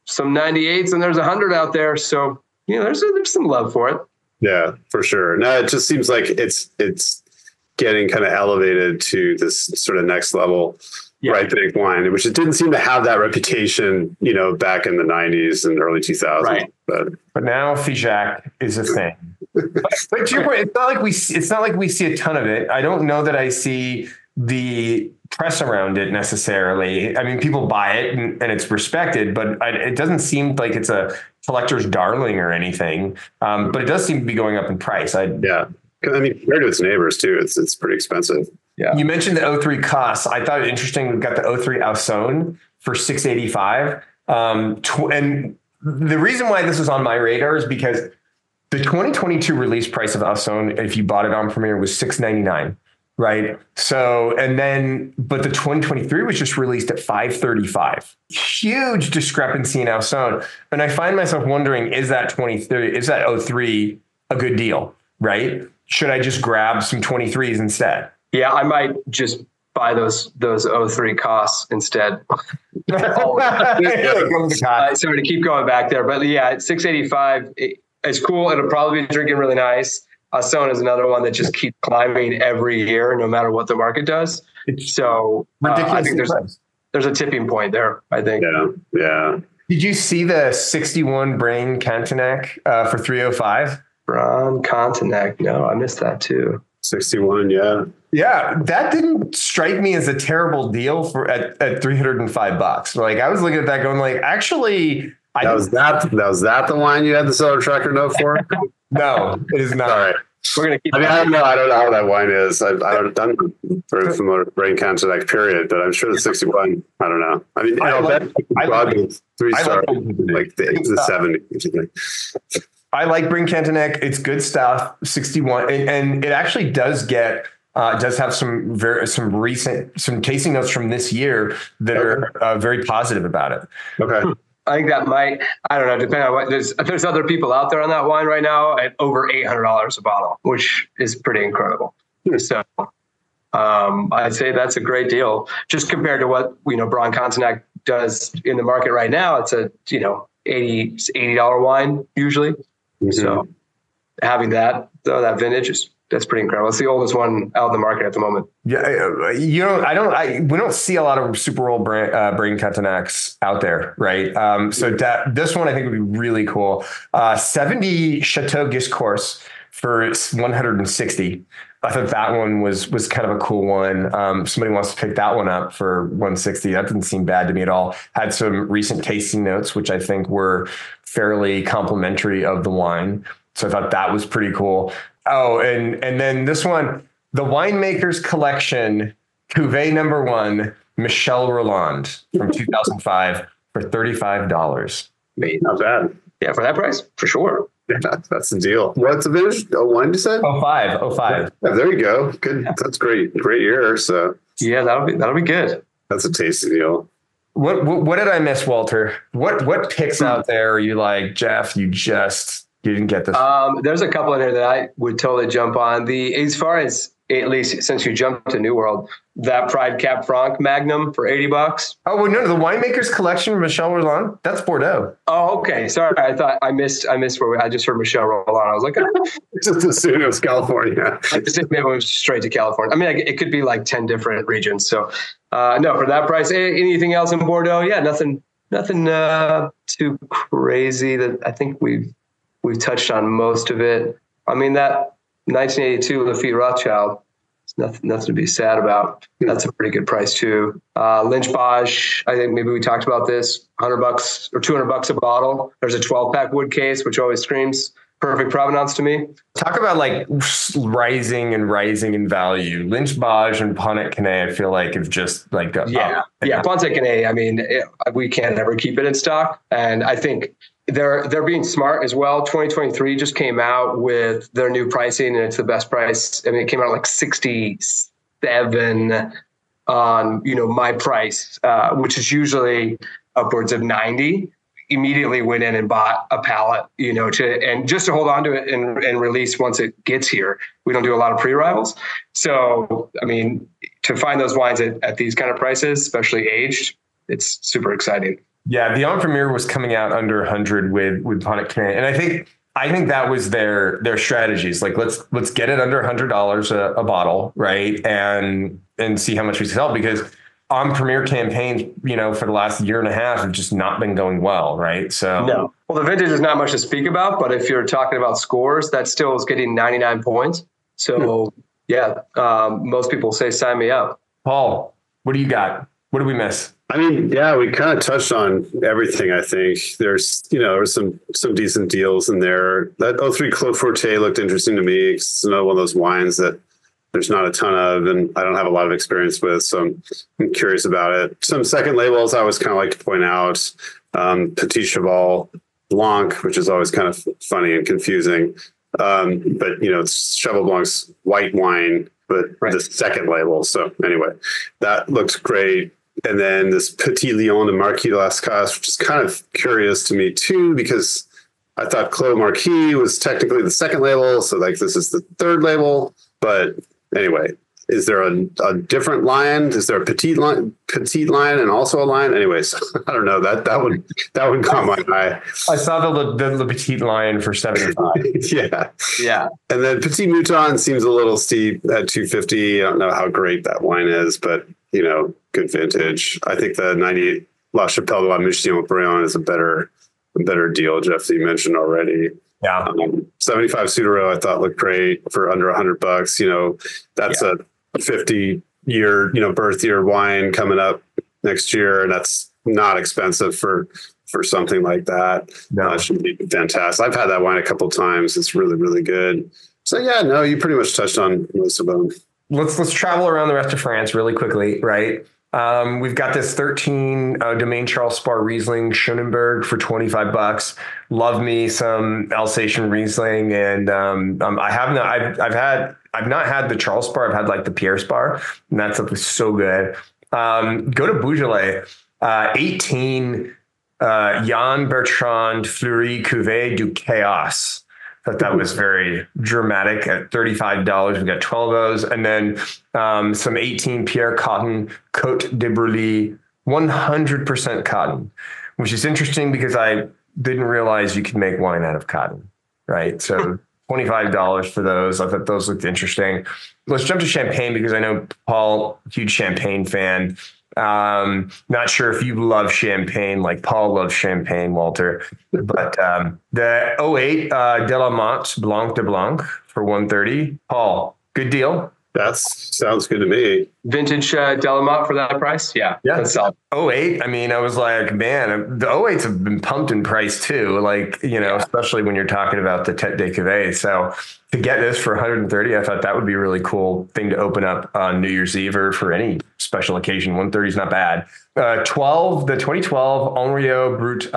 some 98s and there's 100 out there. So, there's some love for it. Yeah, for sure. No, it just seems like it's getting kind of elevated to this sort of next level. Yeah. Right, big wine, which it didn't seem to have that reputation, back in the 90s and early 2000s. Right. But now Figeac is a thing. But to your point, it's not like we see a ton of it. I don't know that I see the press around it necessarily. I mean, people buy it and it's respected, but it doesn't seem like it's a collector's darling or anything. But it does seem to be going up in price. Yeah. I mean, compared to its neighbors too, it's pretty expensive. Yeah. You mentioned the 03 Cosse. I thought it interesting. We've got the 03 Ausone for $685. And the reason why this is on my radar is because the 2022 release price of Ausone, if you bought it on Premier, was $699. Right. So, but the 2023 was just released at $535. Huge discrepancy in Ausone. And I find myself wondering, is that 03 a good deal? Right. Should I just grab some 23s instead? Yeah, I might just buy those 03 Cosse instead. Sorry to keep going back there, but yeah, at $685, it's cool. It'll probably be drinking really nice. Ausone is another one that just keeps climbing every year, no matter what the market does. So I think there's a tipping point there, I think. Yeah. Did you see the 61 Brain Cantenac for $305? Braun Cantenac. No, I missed that too. 61, yeah. Yeah, that didn't strike me as a terrible deal at $305. Like, I was looking at that going like, actually, was that the wine you had the cellar tracker note for? No, it is not. All right. We're gonna keep. I mean, I don't know how that wine is. I'm very familiar with Brain Cantenac, period, but I'm sure the 61. I don't know. I mean, I'll bet 3-star, like the 70. I like Brain Cantenac. It's good stuff. 61, and it actually does have some tasting notes from this year that are very positive about it. Okay. I think that might, I don't know, depending on what, there's other people out there on that wine right now at over $800 a bottle, which is pretty incredible. So I'd say that's a great deal. Just compared to what, Braun Cantenac does in the market right now, it's a, $80 wine usually. Mm-hmm. So having that vintage that's pretty incredible. It's the oldest one out in the market at the moment. Yeah, we don't see a lot of super old Brain Cantenacs out there, right? So this one I think would be really cool. 70 Chateau Giscourse for $160. I thought that one was kind of a cool one. Somebody wants to pick that one up for $160. That didn't seem bad to me at all. Had some recent tasting notes, which I think were fairly complimentary of the wine. So I thought that was pretty cool. Oh, and then this one, the Winemaker's Collection, Cuvee #1, Michel Rolland from 2005 for $35. Not bad. Yeah, for that price, for sure. Yeah, that's the deal. What's the vintage? 01, you said? 05. Yeah, there you go. Good. Yeah. That's great. Great year. So yeah, that'll be good. That's a tasty deal. What did I miss, Walter? What picks out there are you like, Jeff? You didn't get this. There's a couple in there that I would totally jump on. As far as, at least since you jumped to New World, that Pride Cab Franc Magnum for $80. Oh, well, no, the Winemaker's Collection, Michel Rolland, that's Bordeaux. Oh, okay. Sorry. I thought I missed where I just heard Michel Rolland. I was like, just assumed it was California. I just maybe it was straight to California. I mean, it could be like 10 different regions. So no, for that price, anything else in Bordeaux? Yeah, nothing too crazy. That I think we've touched on most of it. I mean, that 1982 Lafite Rothschild, it's nothing to be sad about. That's a pretty good price too. Lynch Bage, I think maybe we talked about this, $100 or $200 a bottle. There's a 12-pack wood case, which always screams perfect provenance to me. Talk about like rising in value. Lynch Bage and Pontet Canet, I feel like have just like yeah. Pontet Canet. I mean, we can't ever keep it in stock, and I think they're being smart as well. 2023 just came out with their new pricing, and it's the best price. I mean, it came out like 67 on my price, which is usually upwards of 90. Immediately went in and bought a pallet, just to hold on to it and release once it gets here. We don't do a lot of pre-arrivals. So, I mean, to find those wines at these kind of prices, especially aged, it's super exciting. Yeah. The En Premier was coming out under 100 with Pontet Canet. And I think that was their strategies. Like, let's get it under $100 a bottle. Right. And see how much we sell, because En Premier campaigns, for the last year and a half have just not been going well, right? So no. Well, the vintage is not much to speak about, but if you're talking about scores, that still is getting 99 points. So yeah, most people say sign me up. Paul, What do you got? What did we miss? I mean, yeah, we kind of touched on everything. I think there's some decent deals in there. That 03 Clos Forte looked interesting to me. It's another one of those wines that there's not a ton of, and I don't have a lot of experience with, so I'm curious about it. Some second labels I always kind of like to point out. Petit Cheval Blanc, which is always kind of funny and confusing. But it's Cheval Blanc's white wine, but the second label. So anyway, that looks great. And then this Petit Lion de Marquis de Las Casas, which is kind of curious to me too, because I thought Clos Marquis was technically the second label. So like this is the third label. But anyway, is there a different line? Is there a petite line and also a line? Anyways, I don't know. That one caught my eye. I saw the petite line for 75. Yeah. And then Petit Mouton seems a little steep at 250. I don't know how great that wine is, but good vintage. I think the 98 La Chapelle de la Mission Brion is a better deal, Jeff, that you mentioned already. Yeah. 75 Soudreau I thought looked great for under $100. That's a 50-year, birth year wine coming up next year, and that's not expensive for something like that. No. It should be fantastic. I've had that wine a couple of times. It's really, really good. So yeah, no, you pretty much touched on most of them. Let's travel around the rest of France really quickly, right? We've got this 13 Domaine Charles Spar Riesling Schönenberg for $25. Love me some Alsatian Riesling, and I've not had the Charles Spar. I've had like the Pierre Spar, and that stuff is so good. Go to Beaujolais, 18 Jan Bertrand Fleury Cuvée du Chaos. Thought that was very dramatic at $35. We got 12 of those. And then some 18 Pierre Cotton Côte de Brulé, 100% cotton, which is interesting because I didn't realize you could make wine out of cotton, right? So $25 for those. I thought those looked interesting. Let's jump to Champagne because I know Paul, huge Champagne fan. Not sure if you love Champagne like Paul loves Champagne, Walter, but the 08 Delamotte Blanc de Blanc for $130. Paul, good deal. That sounds good to me. Vintage Delamotte for that price? Yeah. That's solid. 08, I mean, I was like, man, the 08s have been pumped in price too, like, especially when you're talking about the Tête de Cuvée. So to get this for 130, I thought that would be a really cool thing to open up on New Year's Eve or for any special occasion. 130 is not bad. The 2012 Henriot Brut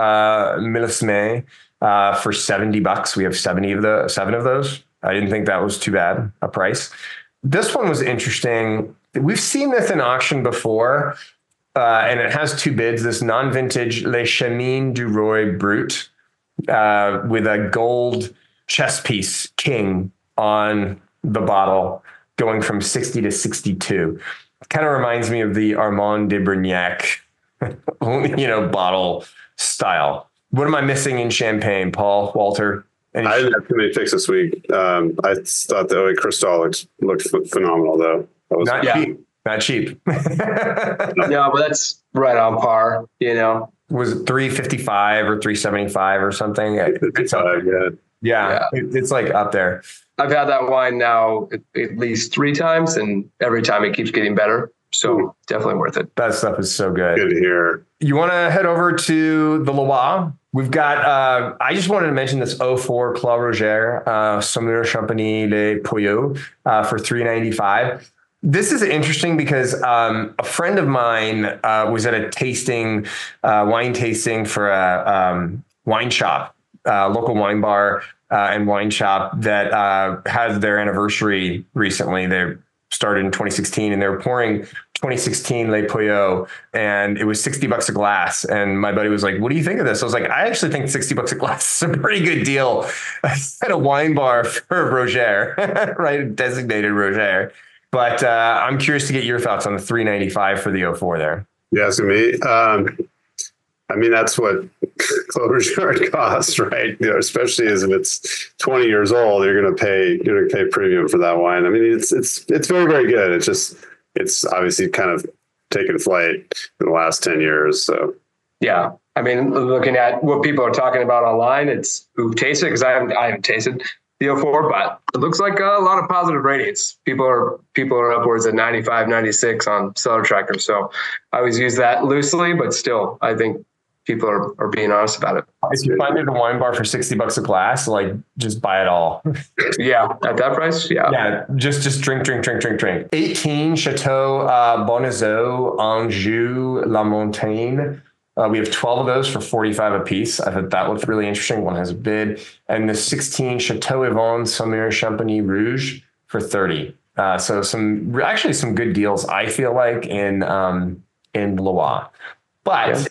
Millesime for $70. We have 7 of those. I didn't think that was too bad a price. This one was interesting. We've seen this in auction before, and it has 2 bids. This non-vintage Les Chemins du Roi Brut with a gold chess piece king on the bottle going from 60 to 62. Kind of reminds me of the Armand de Brignac, bottle style. What am I missing in Champagne, Paul, Walter? I didn't have too many picks this week. I thought the 08 Cristal looked phenomenal, though. Not cheap. No, but that's right on par, Was it 355 or 375 or something? It's up there. Yeah. It's like up there. I've had that wine now at least 3 times, and every time it keeps getting better. So definitely worth it. That stuff is so good. Good to hear. You want to head over to the Loire? We've got, I just wanted to mention this 04 Clos Roger, Saumur Champagny Les Pouilloux for $395. This is interesting because a friend of mine was at a wine tasting for a wine shop, local wine bar and wine shop that had their anniversary recently. They started in 2016 and they were pouring 2016 Les Pouilloux, and it was $60 a glass. And my buddy was like, what do you think of this? I was like, I actually think $60 a glass is a pretty good deal at a wine bar for Roger, right? A designated Roger. But I'm curious to get your thoughts on the $395 for the 04 there. Yeah, it's gonna be. I mean, that's what Clos Roger costs, right? Especially as if it's 20 years old, you're gonna pay premium for that wine. I mean, it's very, very good. It's obviously kind of taken flight in the last 10 years. So yeah, I mean, looking at what people are talking about online, who've tasted, because I haven't tasted. the 04, but it looks like a lot of positive ratings. People are upwards at 95, 96 on Cellar Tracker. So I always use that loosely, but still, I think people are being honest about it. If you find it at a wine bar for $60 a glass, like just buy it all. Yeah, at that price, yeah. Yeah, just drink. 18 Chateau Bonnezeau Anjou La Montagne. We have 12 of those for 45 a piece. I thought that looked really interesting. One has a bid. And the 16 Chateau Yvonne Saumur Champagny Rouge for 30. So some good deals, I feel like, in Loire. But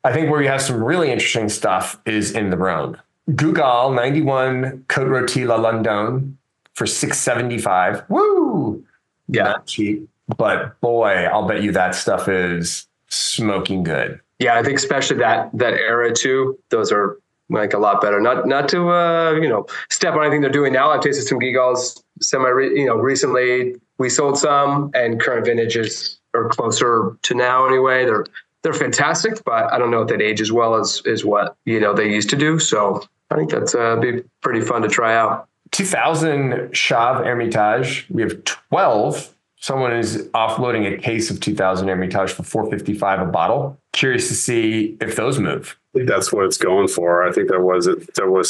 I think where you have some really interesting stuff is in the Rhone. Gugal 91 Côte Rôtie La London for $6.75. Woo! Yeah. Not cheap, but boy, I'll bet you that stuff is smoking good. Yeah, I think especially that era too. Those are like a lot better. Not to step on anything they're doing now. I've tasted some Gigals recently. We sold some, and current vintages are closer to now anyway. They're fantastic, but I don't know if they'd age as well as what they used to do. So I think that's be pretty fun to try out. 2000 Chave Hermitage. We have 12. Someone is offloading a case of 2000 Hermitage for $4.55 a bottle. Curious to see if those move. I think that's what it's going for. I think there was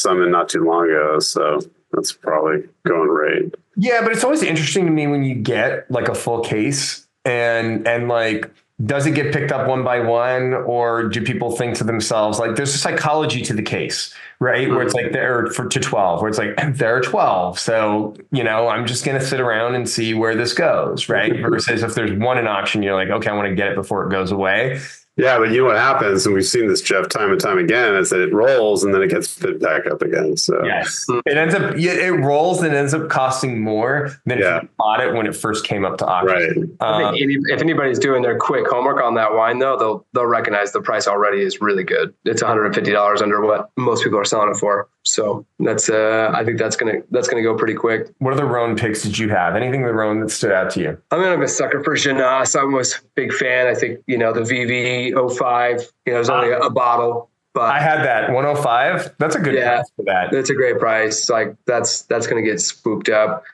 some in not too long ago, so that's probably going right. Yeah, but it's always interesting to me when you get like a full case and like, does it get picked up one by one, or do people think to themselves, like, there's a psychology to the case, right? Where it's like to 12, where it's like, there are 12. So, I'm just going to sit around and see where this goes, right? Versus if there's one in auction, you're like, okay, I want to get it before it goes away. Yeah, but you know what happens, and we've seen this, Jeff, time and time again, is that it rolls and then it gets fit back up again. So yes, it rolls and ends up costing more than if you bought it when it first came up to auction. Right. I think if anybody's doing their quick homework on that wine, though, they'll recognize the price already is really good. It's $150 under what most people are selling it for. So that's I think that's gonna go pretty quick. What other Rhone picks did you have? Anything in the Rhone that stood out to you? I'm a sucker for Genasse. I was a big fan. I think the VV 05. There's only a bottle, but I had that 105. That's a good price for that. That's a great price. Like that's gonna get spooked up.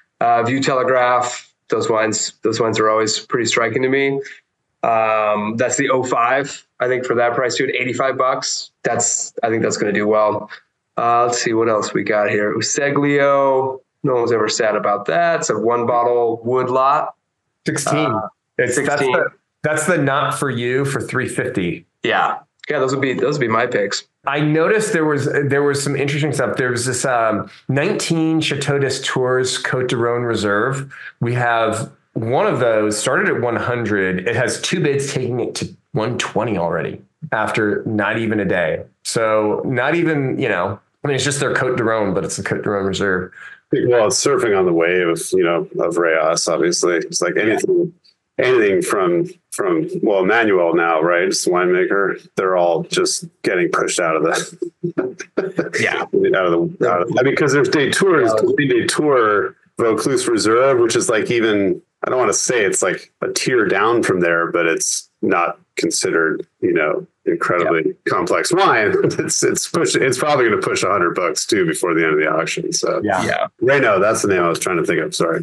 View Telegraph. Those wines are always pretty striking to me. That's the 05. I think for that price too, at $85. I think that's going to do well. Let's see what else we got here. Useglio. No one's ever sad about that. It's a one bottle wood lot. 16. 16. That's the not for you for $3.50. Yeah. Those would be my picks. I noticed there was some interesting stuff. There was this 19 Chateau des Tours Côte de Rhone Reserve. We have one of those started at 100. It has two bids taking it to 120 already after not even a day. So not even, it's just their Côte de Rhone, but it's the Côte de Rhone Reserve. Well, it's surfing on the wave of Reyes, obviously. It's like anything from Emmanuel now, right? It's the winemaker. They're all just getting pushed out of because there's Des Tours, Des Tours Vaucluse Reserve, which is like even, I don't want to say it's like a tier down from there, but it's not considered, incredibly complex wine. It's probably going to push $100 too before the end of the auction. So Reno, that's the name I was trying to think of. Sorry.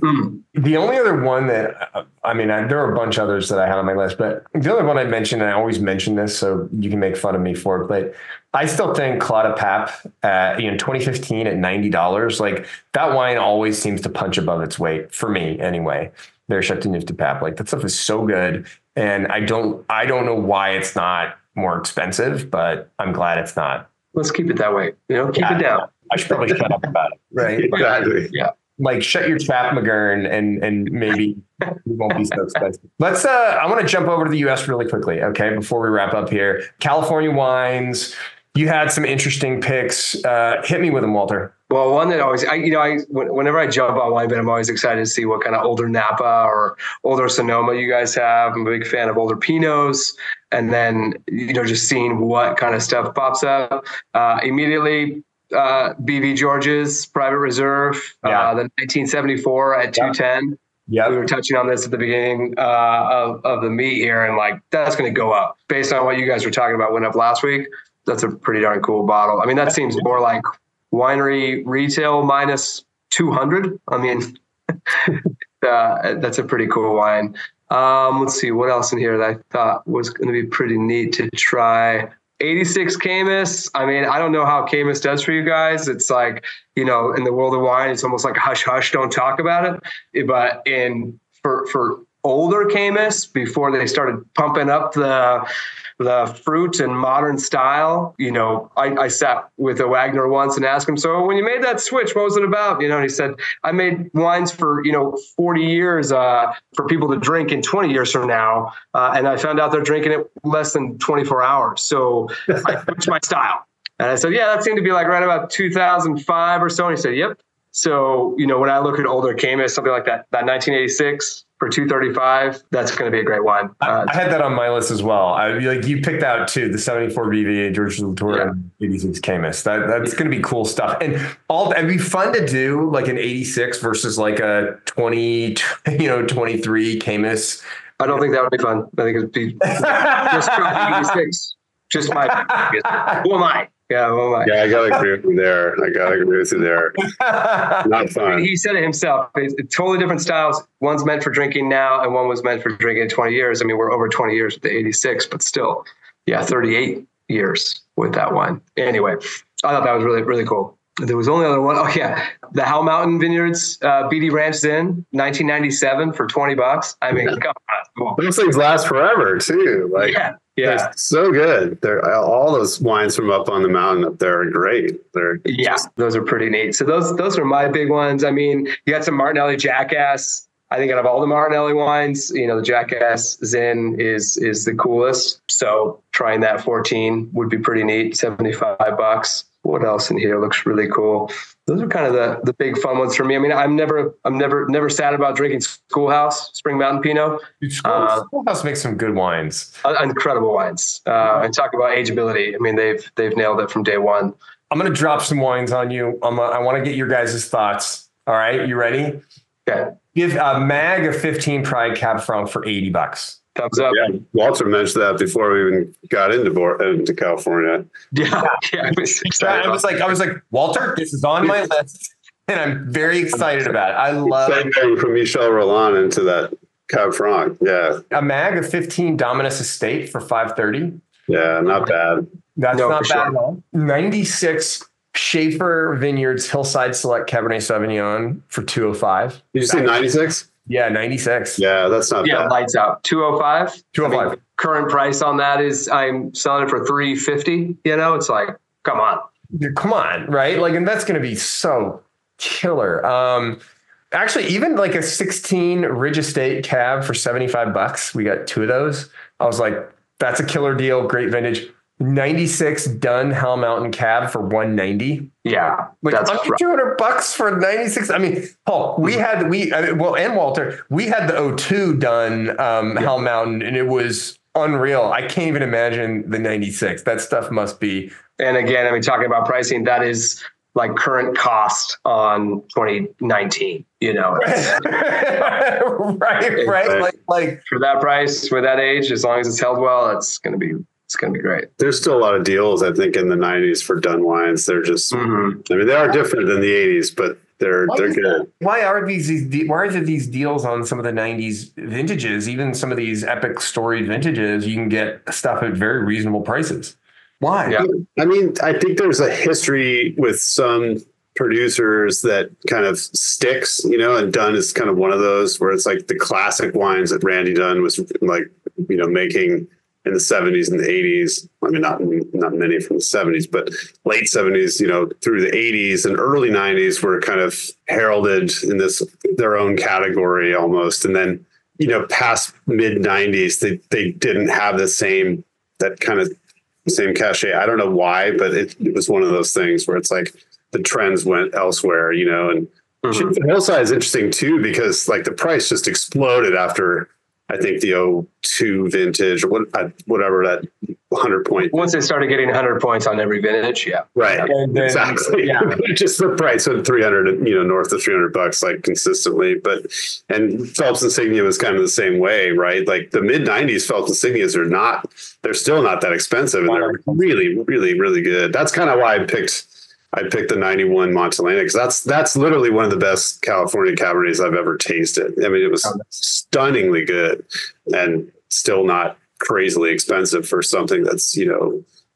The only other one that, there are a bunch of others that I had on my list, but the other one I mentioned, and I always mention this, so you can make fun of me for it, but I still think Clos de Pape, 2015 at $90, like that wine always seems to punch above its weight for me anyway. Their Chateauneuf de Pape, like that stuff is so good. And I don't know why it's not more expensive, but I'm glad it's not. Let's keep it that way. Keep it down. I should probably shut up about it. Right. Exactly. Yeah. Like shut your trap, McGurn, and maybe we won't be so expensive. Let's I want to jump over to the US really quickly. Okay. Before we wrap up here, California wines. You had some interesting picks. Hit me with them, Walter. Well, one that always, whenever I jump on WineBid, I'm always excited to see what kind of older Napa or older Sonoma you guys have. I'm a big fan of older Pinots, and then just seeing what kind of stuff pops up. Immediately, BV George's Private Reserve, the 1974 at 210. Yeah, we were touching on this at the beginning of the meet here, and like that's going to go up based on what you guys were talking about. Went up last week. That's a pretty darn cool bottle. That seems more like winery retail minus 200. I mean, that's a pretty cool wine. Let's see what else in here that I thought was going to be pretty neat to try. 86 Caymus. I mean, I don't know how Caymus does for you guys. It's like, in the world of wine, it's almost like a hush hush, don't talk about it. But for older Caymus, before they started pumping up the fruit and modern style, I sat with a Wagner once and asked him, so when you made that switch, what was it about? And he said, I made wines for, 40 years for people to drink in 20 years from now. And I found out they're drinking it less than 24 hours. So I switched my style. And I said, yeah, that seemed to be like right about 2005 or so. And he said, yep. So, when I look at older Caymus, something like that 1986 for $235, that's going to be a great wine. I had that on my list as well. You picked out too, the 74 BVA George Latour and 86 Caymus. That's going to be cool stuff. And it'd be fun to do like an 86 versus like a 23 Caymus. I don't think that would be fun. I think it'd be just 86. Just my, who am I? Yeah, I gotta agree with you there. Not fun. He said it himself. It's totally different styles. One's meant for drinking now, and one was meant for drinking in 20 years. I mean, we're over 20 years with the 86, but still, 38 years with that wine. Anyway, I thought that was really, really cool. There was only other one. Oh yeah, the Howell Mountain Vineyards BD Ranch Inn, 1997 for $20. I mean, come on. Those things last forever too. Yeah. They're so good. All those wines from up on the mountain up there are great. Those are pretty neat. So those are my big ones. I mean, you got some Martinelli Jackass. I think out of all the Martinelli wines, the Jackass Zin is the coolest. So trying that 14 would be pretty neat. $75. What else in here looks really cool? Those are kind of the big fun ones for me. I mean, I'm never sad about drinking Schoolhouse Spring Mountain Pinot. Schoolhouse makes some good wines, incredible wines. And talk about ageability. I mean, they've nailed it from day one. I'm going to drop some wines on you. I want to get your guys' thoughts. All right, you ready? Okay. Give a Mag of 15 Pride Cab Franc for $80. Thumbs up. Yeah, Walter mentioned that before we even got into California. Yeah. I was like, Walter, this is on my list, and I'm very excited about it. I love segueing from Michel Rolland into that Cab Franc. Yeah, a Mag of 15 Dominus Estate for $530. Yeah, not bad. That's not bad at all. 96 Schaefer Vineyards Hillside Select Cabernet Sauvignon for $205. Did you say 96? Yeah, 96. Yeah, that's not bad. Lights out. 205. 205. I mean, current price on that is I'm selling it for $350. It's like, come on, right? Like, and that's going to be so killer. Actually, even like a 16 Ridge Estate cab for $75. We got two of those. I was like, that's a killer deal. Great vintage. 96 Dunn Hell Mountain cab for $190. Yeah, like under $200 for 96. I mean, Paul, and Walter, we had the 02 Dunn Hell Mountain, and it was unreal. I can't even imagine the 96. That stuff must be. And again, I mean, talking about pricing, that is like current cost on 2019. right. Like for that price, with that age, as long as it's held well, it's going to be great. There's still a lot of deals, I think, in the 90s for Dunn wines. They're just, I mean, they are different than the 80s, but they're good. Why are there these deals on some of the 90s vintages? Even some of these epic storied vintages, you can get stuff at very reasonable prices. Why? Yeah. I mean, I think there's a history with some producers that kind of sticks, and Dunn is kind of one of those where it's like the classic wines that Randy Dunn was like, making in the 70s and the 80s. I mean, not many from the 70s, but late 70s, through the 80s and early 90s were kind of heralded in their own category almost. And then, past mid 90s, they didn't have the same cachet. I don't know why, but it was one of those things where it's like the trends went elsewhere, and Hillside is interesting too, because like the price just exploded after, I think, the 02 vintage or whatever, that 100 point. Once they started getting 100 points on every vintage. Yeah. Right. And then, exactly. Yeah. Just the price of 300, north of $300 like consistently. And Phelps Insignia was kind of the same way, right? Like the mid 90s Phelps Insignias they're still not that expensive. And they're really, really, really good. That's kind of why I picked I'd pick the 91 Montelena because that's literally one of the best California Cabernets I've ever tasted. I mean, it was stunningly good and still not crazily expensive for something that's,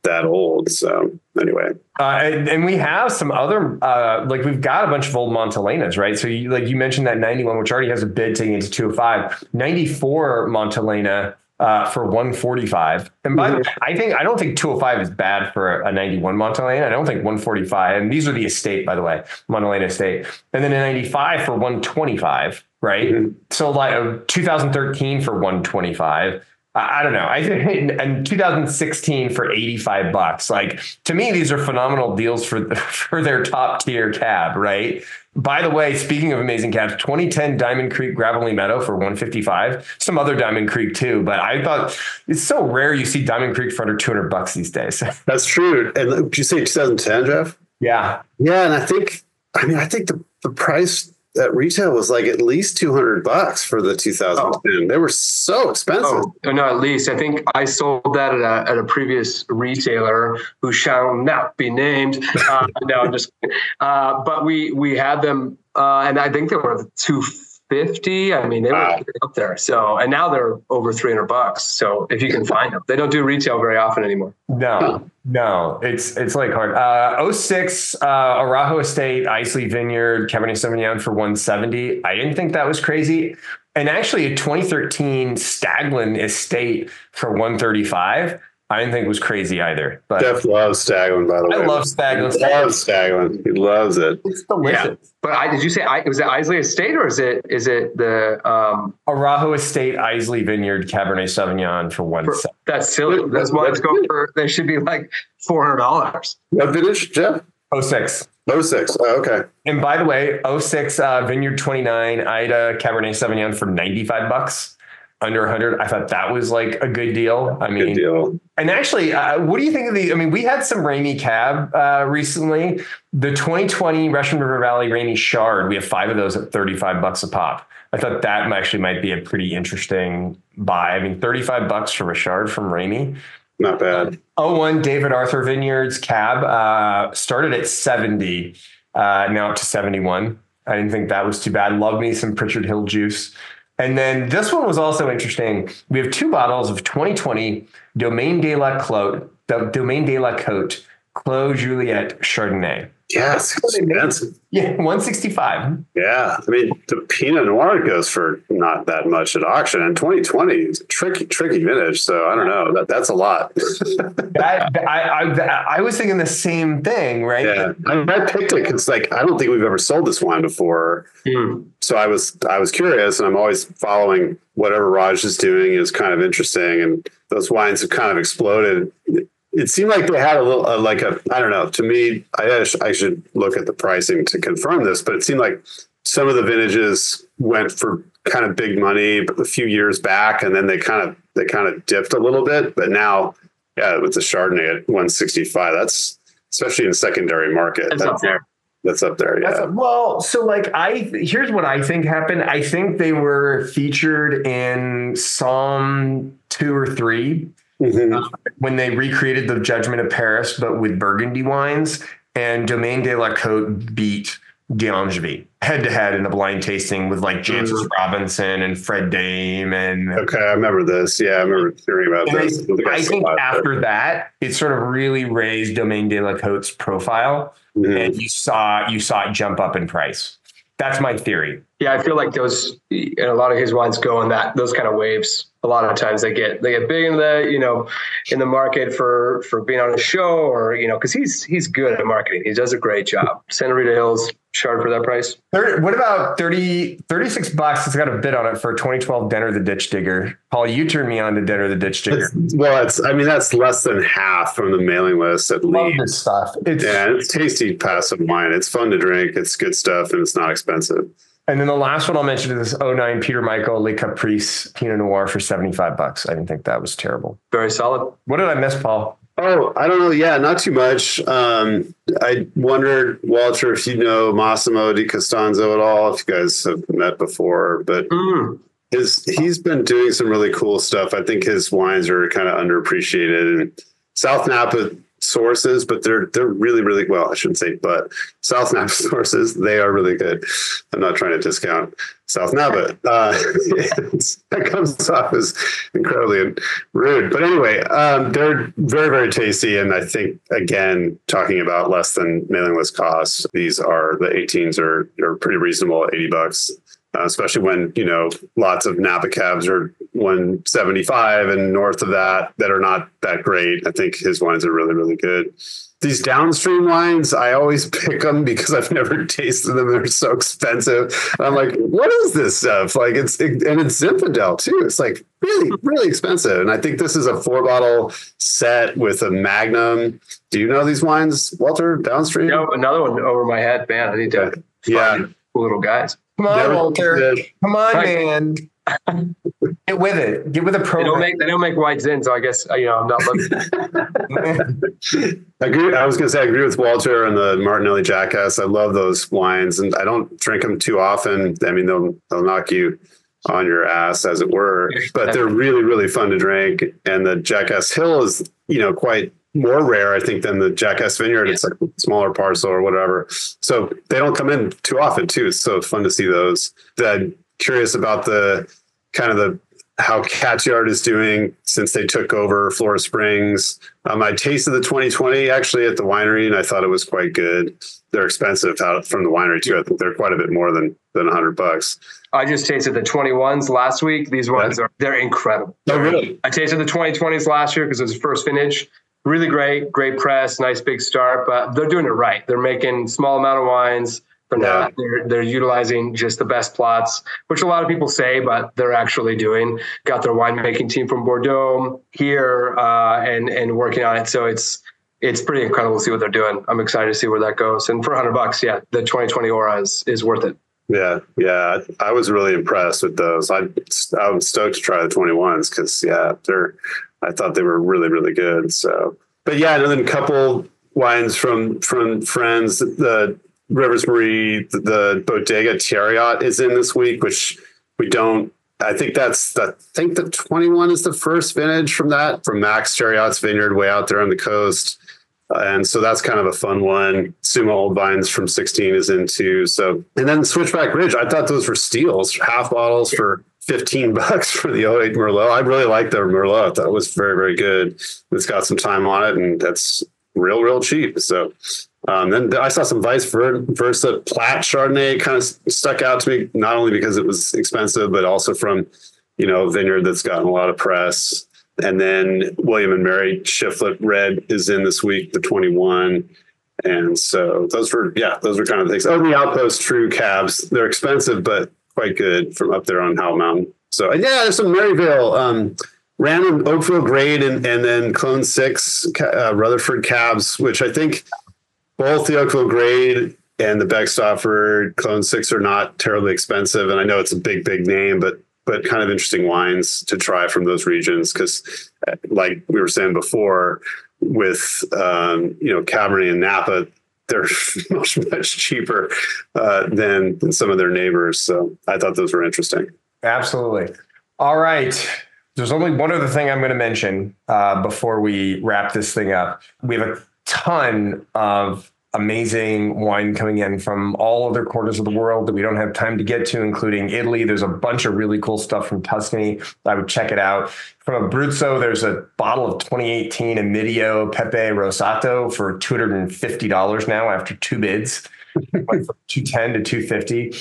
that old. So anyway. And we have some other, we've got a bunch of old Montelenas, right? So you mentioned that 91, which already has a bid taking it to 205, 94 Montelena, for 145. And by the way, I don't think 205 is bad for a 91 Montelena. I don't think 145. And these are the estate, by the way, Montelena estate. And then a 95 for 125, right? Mm-hmm. So like 2013 for 125. I don't know. I think in 2016 for $85. Like, to me, these are phenomenal deals for their top tier cab, right? By the way, speaking of amazing cabs, 2010 Diamond Creek Gravelly Meadow for 155. Some other Diamond Creek too, but I thought it's so rare you see Diamond Creek for under $200 these days. That's true. And did you say 2010, Jeff? Yeah. Yeah, and I think the price at retail was like at least $200 for the 2010. They were so expensive. Oh, no, at least. I think I sold that at a previous retailer who shall not be named. No, I'm just kidding. But we had them, and I think they were $250. I mean, they were up there. So, and now they're over $300. So if you can find them, they don't do retail very often anymore. No, it's like hard. 06 Arajo Estate, Isley Vineyard, Cabernet Sauvignon for 170. I didn't think that was crazy. And actually a 2013 Staglin Estate for 135. I didn't think it was crazy either. But Jeff loves Staglin, by the way. I love Staglin. He loves Staglin. He loves it. It's delicious. Yeah. But did you say was it Isley Estate or is it the Arajo Estate Isley Vineyard Cabernet Sauvignon for 170? That's silly. That's why it's going for. They should be like $400. What vintage, Jeff? 06. 06. Oh, okay. And by the way, 06 Vineyard 29 Ida Cabernet Sauvignon for $95. Under 100. I thought that was like a good deal. I mean, good deal. And actually, what do you think of we had some Ramey Cab recently. The 2020 Russian River Valley Ramey Shard. We have 5 of those at $35 a pop. I thought that actually might be a pretty interesting buy. I mean, $35 for a Shard from Ramey. Not bad. 01 David Arthur Vineyards Cab started at 70, now up to 71. I didn't think that was too bad. Love me some Pritchard Hill juice. And then this one was also interesting. We have 2 bottles of 2020 Domaine de la Côte Clos Juliet Chardonnay. Yes, expensive. Yeah, 165. Yeah, I mean the Pinot Noir goes for not that much at auction, and 2020 is a tricky vintage. So I don't know. That's a lot. I was thinking the same thing, right? Yeah, I picked it because I don't think we've ever sold this wine before. So I was curious, and I'm always following whatever Raj is doing is kind of interesting, and those wines have kind of exploded. It seemed like they had a little, I don't know, to me, I should look at the pricing to confirm this, but it seemed like some of the vintages went for kind of big money a few years back, and then they kind of dipped a little bit. But now, yeah, with the Chardonnay at 165, that's, especially in the secondary market. That's up there. That's up there, yeah. Here's what I think happened. I think they were featured in Psalm 2 or 3. Mm-hmm. When they recreated the Judgment of Paris, but with Burgundy wines, and Domaine de la Côte beat D'Angevy head to head in a blind tasting with like Jancis Robinson and Fred Dame. And okay, I remember this. Yeah, I remember hearing about this. I think after that, it sort of really raised Domaine de la Côte's profile, and you saw it jump up in price. That's my theory. Yeah, I feel like those, and a lot of his wines go on those kind of waves. A lot of times they get big in the market for being on a show, or because he's good at marketing. He does a great job. Santa Rita Hills Chard for that price. What about $36? It's got a bid on it for 2012 Denner the Ditch Digger. Paul, you turned me on to Denner the Ditch Digger. That's less than half from the mailing list at least. Love this stuff. It's tasty passive wine. It's fun to drink. It's good stuff, and it's not expensive. And then the last one I'll mention is this 09 Peter Michael Le Caprice Pinot Noir for $75. I didn't think that was terrible. Very solid. What did I miss, Paul? Oh, I don't know. Yeah, not too much. I wondered, Walter, if you know Massimo Di Costanzo at all, if you guys have met before, but he's been doing some really cool stuff. I think his wines are kind of underappreciated. And South Napa sources, but they're really, really, well, I shouldn't say, but South Napa sources, they are really good. I'm not trying to discount South Napa. That comes off as incredibly rude. But anyway, they're very, very tasty. And I think, again, talking about less than mailing list costs, these are, the 18s are pretty reasonable at $80. Especially when, lots of Napa cabs are 175 and north of that are not that great. I think his wines are really, really good. These downstream wines, I always pick them because I've never tasted them. They're so expensive. And I'm like, what is this stuff? Like it's Zinfandel too. It's like really, really expensive. And I think this is a 4-bottle set with a Magnum. Do you know these wines, Walter, downstream? No, another one over my head, man. I need to find cool little guys. Come on, Walter. Come on, man. Get with it. Get with the program. They don't make white zin, so I guess I'm not looking. I was going to say I agree with Walter on the Martinelli Jackass. I love those wines, and I don't drink them too often. I mean, they'll knock you on your ass, as it were, but they're really, really fun to drink. And the Jackass Hill is, quite more rare, I think, than the Jackass Vineyard. It's like a smaller parcel or whatever. So they don't come in too often too. It's so fun to see those. I'm curious about how Cat's Yard is doing since they took over Flora Springs. I tasted the 2020 actually at the winery, and I thought it was quite good. They're expensive out from the winery too. I think they're quite a bit more than $100. I just tasted the 21s last week. These ones they're incredible. Oh, really? I tasted the 2020s last year because it was the first vintage. Really great press, nice big start, but they're doing it right. They're making small amount of wines. They're utilizing just the best plots, which a lot of people say, but they're actually doing. Got their winemaking team from Bordeaux here and working on it. So it's pretty incredible to see what they're doing. I'm excited to see where that goes. And for $100, the 2020 Aura is worth it. Yeah. I was really impressed with those. I was stoked to try the 21s because I thought they were really, really good. So, but yeah, and then a couple wines from friends. The Rivers Marie, the Bodega Thierrot is in this week, which we don't. I think the 21 is the first vintage from Max Thierrot's vineyard way out there on the coast. And so that's kind of a fun one. Suma Old Vines from 16 is in too. So, and then Switchback Ridge, I thought those were steals, half bottles for $15 for the 08 Merlot. I really like the Merlot. I thought it was very, very good. It's got some time on it, and that's real cheap. So then I saw some Vice Versa Plat Chardonnay kind of stuck out to me, not only because it was expensive, but also from, a vineyard that's gotten a lot of press. And then William and Mary Shiflet Red is in this week, the 21. And so those were kind of the things. Oh, the Outpost True Cabs. They're expensive, but quite good from up there on Howell Mountain. So, and there's some Maryvale, random Oakville Grade, and then Clone 6 Rutherford Cabs, which I think both the Oakville Grade and the Beckstoffer Clone 6 are not terribly expensive. And I know it's a big name, but kind of interesting wines to try from those regions. Because like we were saying before, with, Cabernet and Napa, they're much cheaper than some of their neighbors. So I thought those were interesting. Absolutely. All right. There's only one other thing I'm going to mention before we wrap this thing up. We have a ton of amazing wine coming in from all other corners of the world that we don't have time to get to, including Italy. There's a bunch of really cool stuff from Tuscany. I would check it out. From Abruzzo, there's a bottle of 2018 Emidio Pepe Rosato for $250 now after two bids. Went from 210 to 250.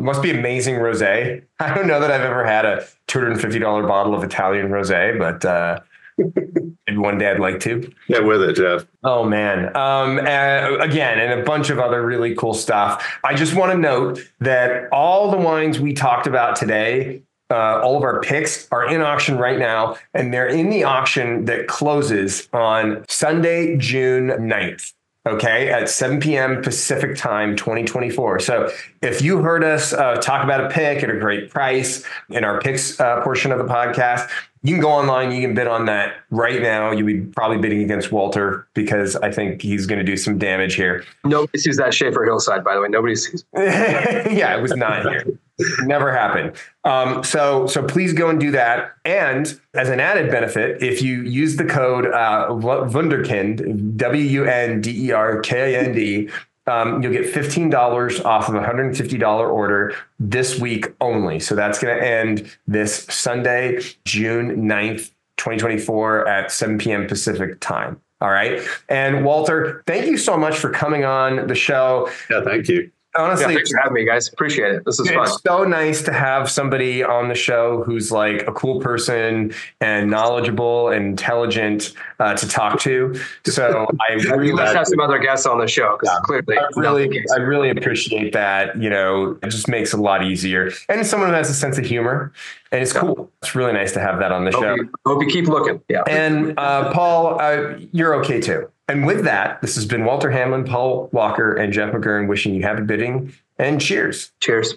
Must be amazing rosé. I don't know that I've ever had a $250 bottle of Italian rosé, but maybe one day I'd like to. Get with it, Jeff. Oh, man. Again, and a bunch of other really cool stuff. I just want to note that all the wines we talked about today, all of our picks are in auction right now, and they're in the auction that closes on Sunday, June 9th. Okay, at 7 p.m. Pacific time, 2024. So if you heard us talk about a pick at a great price in our picks portion of the podcast, you can go online, you can bid on that right now. You'll be probably bidding against Walter because I think he's going to do some damage here. Nobody sees that Schaefer Hillside, by the way. Nobody sees. Yeah, it was not here. Never happened. So please go and do that. And as an added benefit, if you use the code WUNDERKIND, WUNDERKIND, you'll get $15 off of a $150 order this week only. So that's going to end this Sunday, June 9th, 2024 at 7 p.m. Pacific time. All right. And Walter, thank you so much for coming on the show. Yeah, thank you. Honestly, thanks for having me, guys. Appreciate it. This is fun. It's so nice to have somebody on the show who's like a cool person and knowledgeable and intelligent to talk to. So I really must have some other guests on the show because clearly I really appreciate that. You know, it just makes it a lot easier. And someone who has a sense of humor, and it's cool. It's really nice to have that on the show. Hope you keep looking. Yeah. And Paul, you're okay too. And with that, this has been Walter Hamlin, Paul Walker, and Jeff McGurn wishing you happy bidding and cheers. Cheers.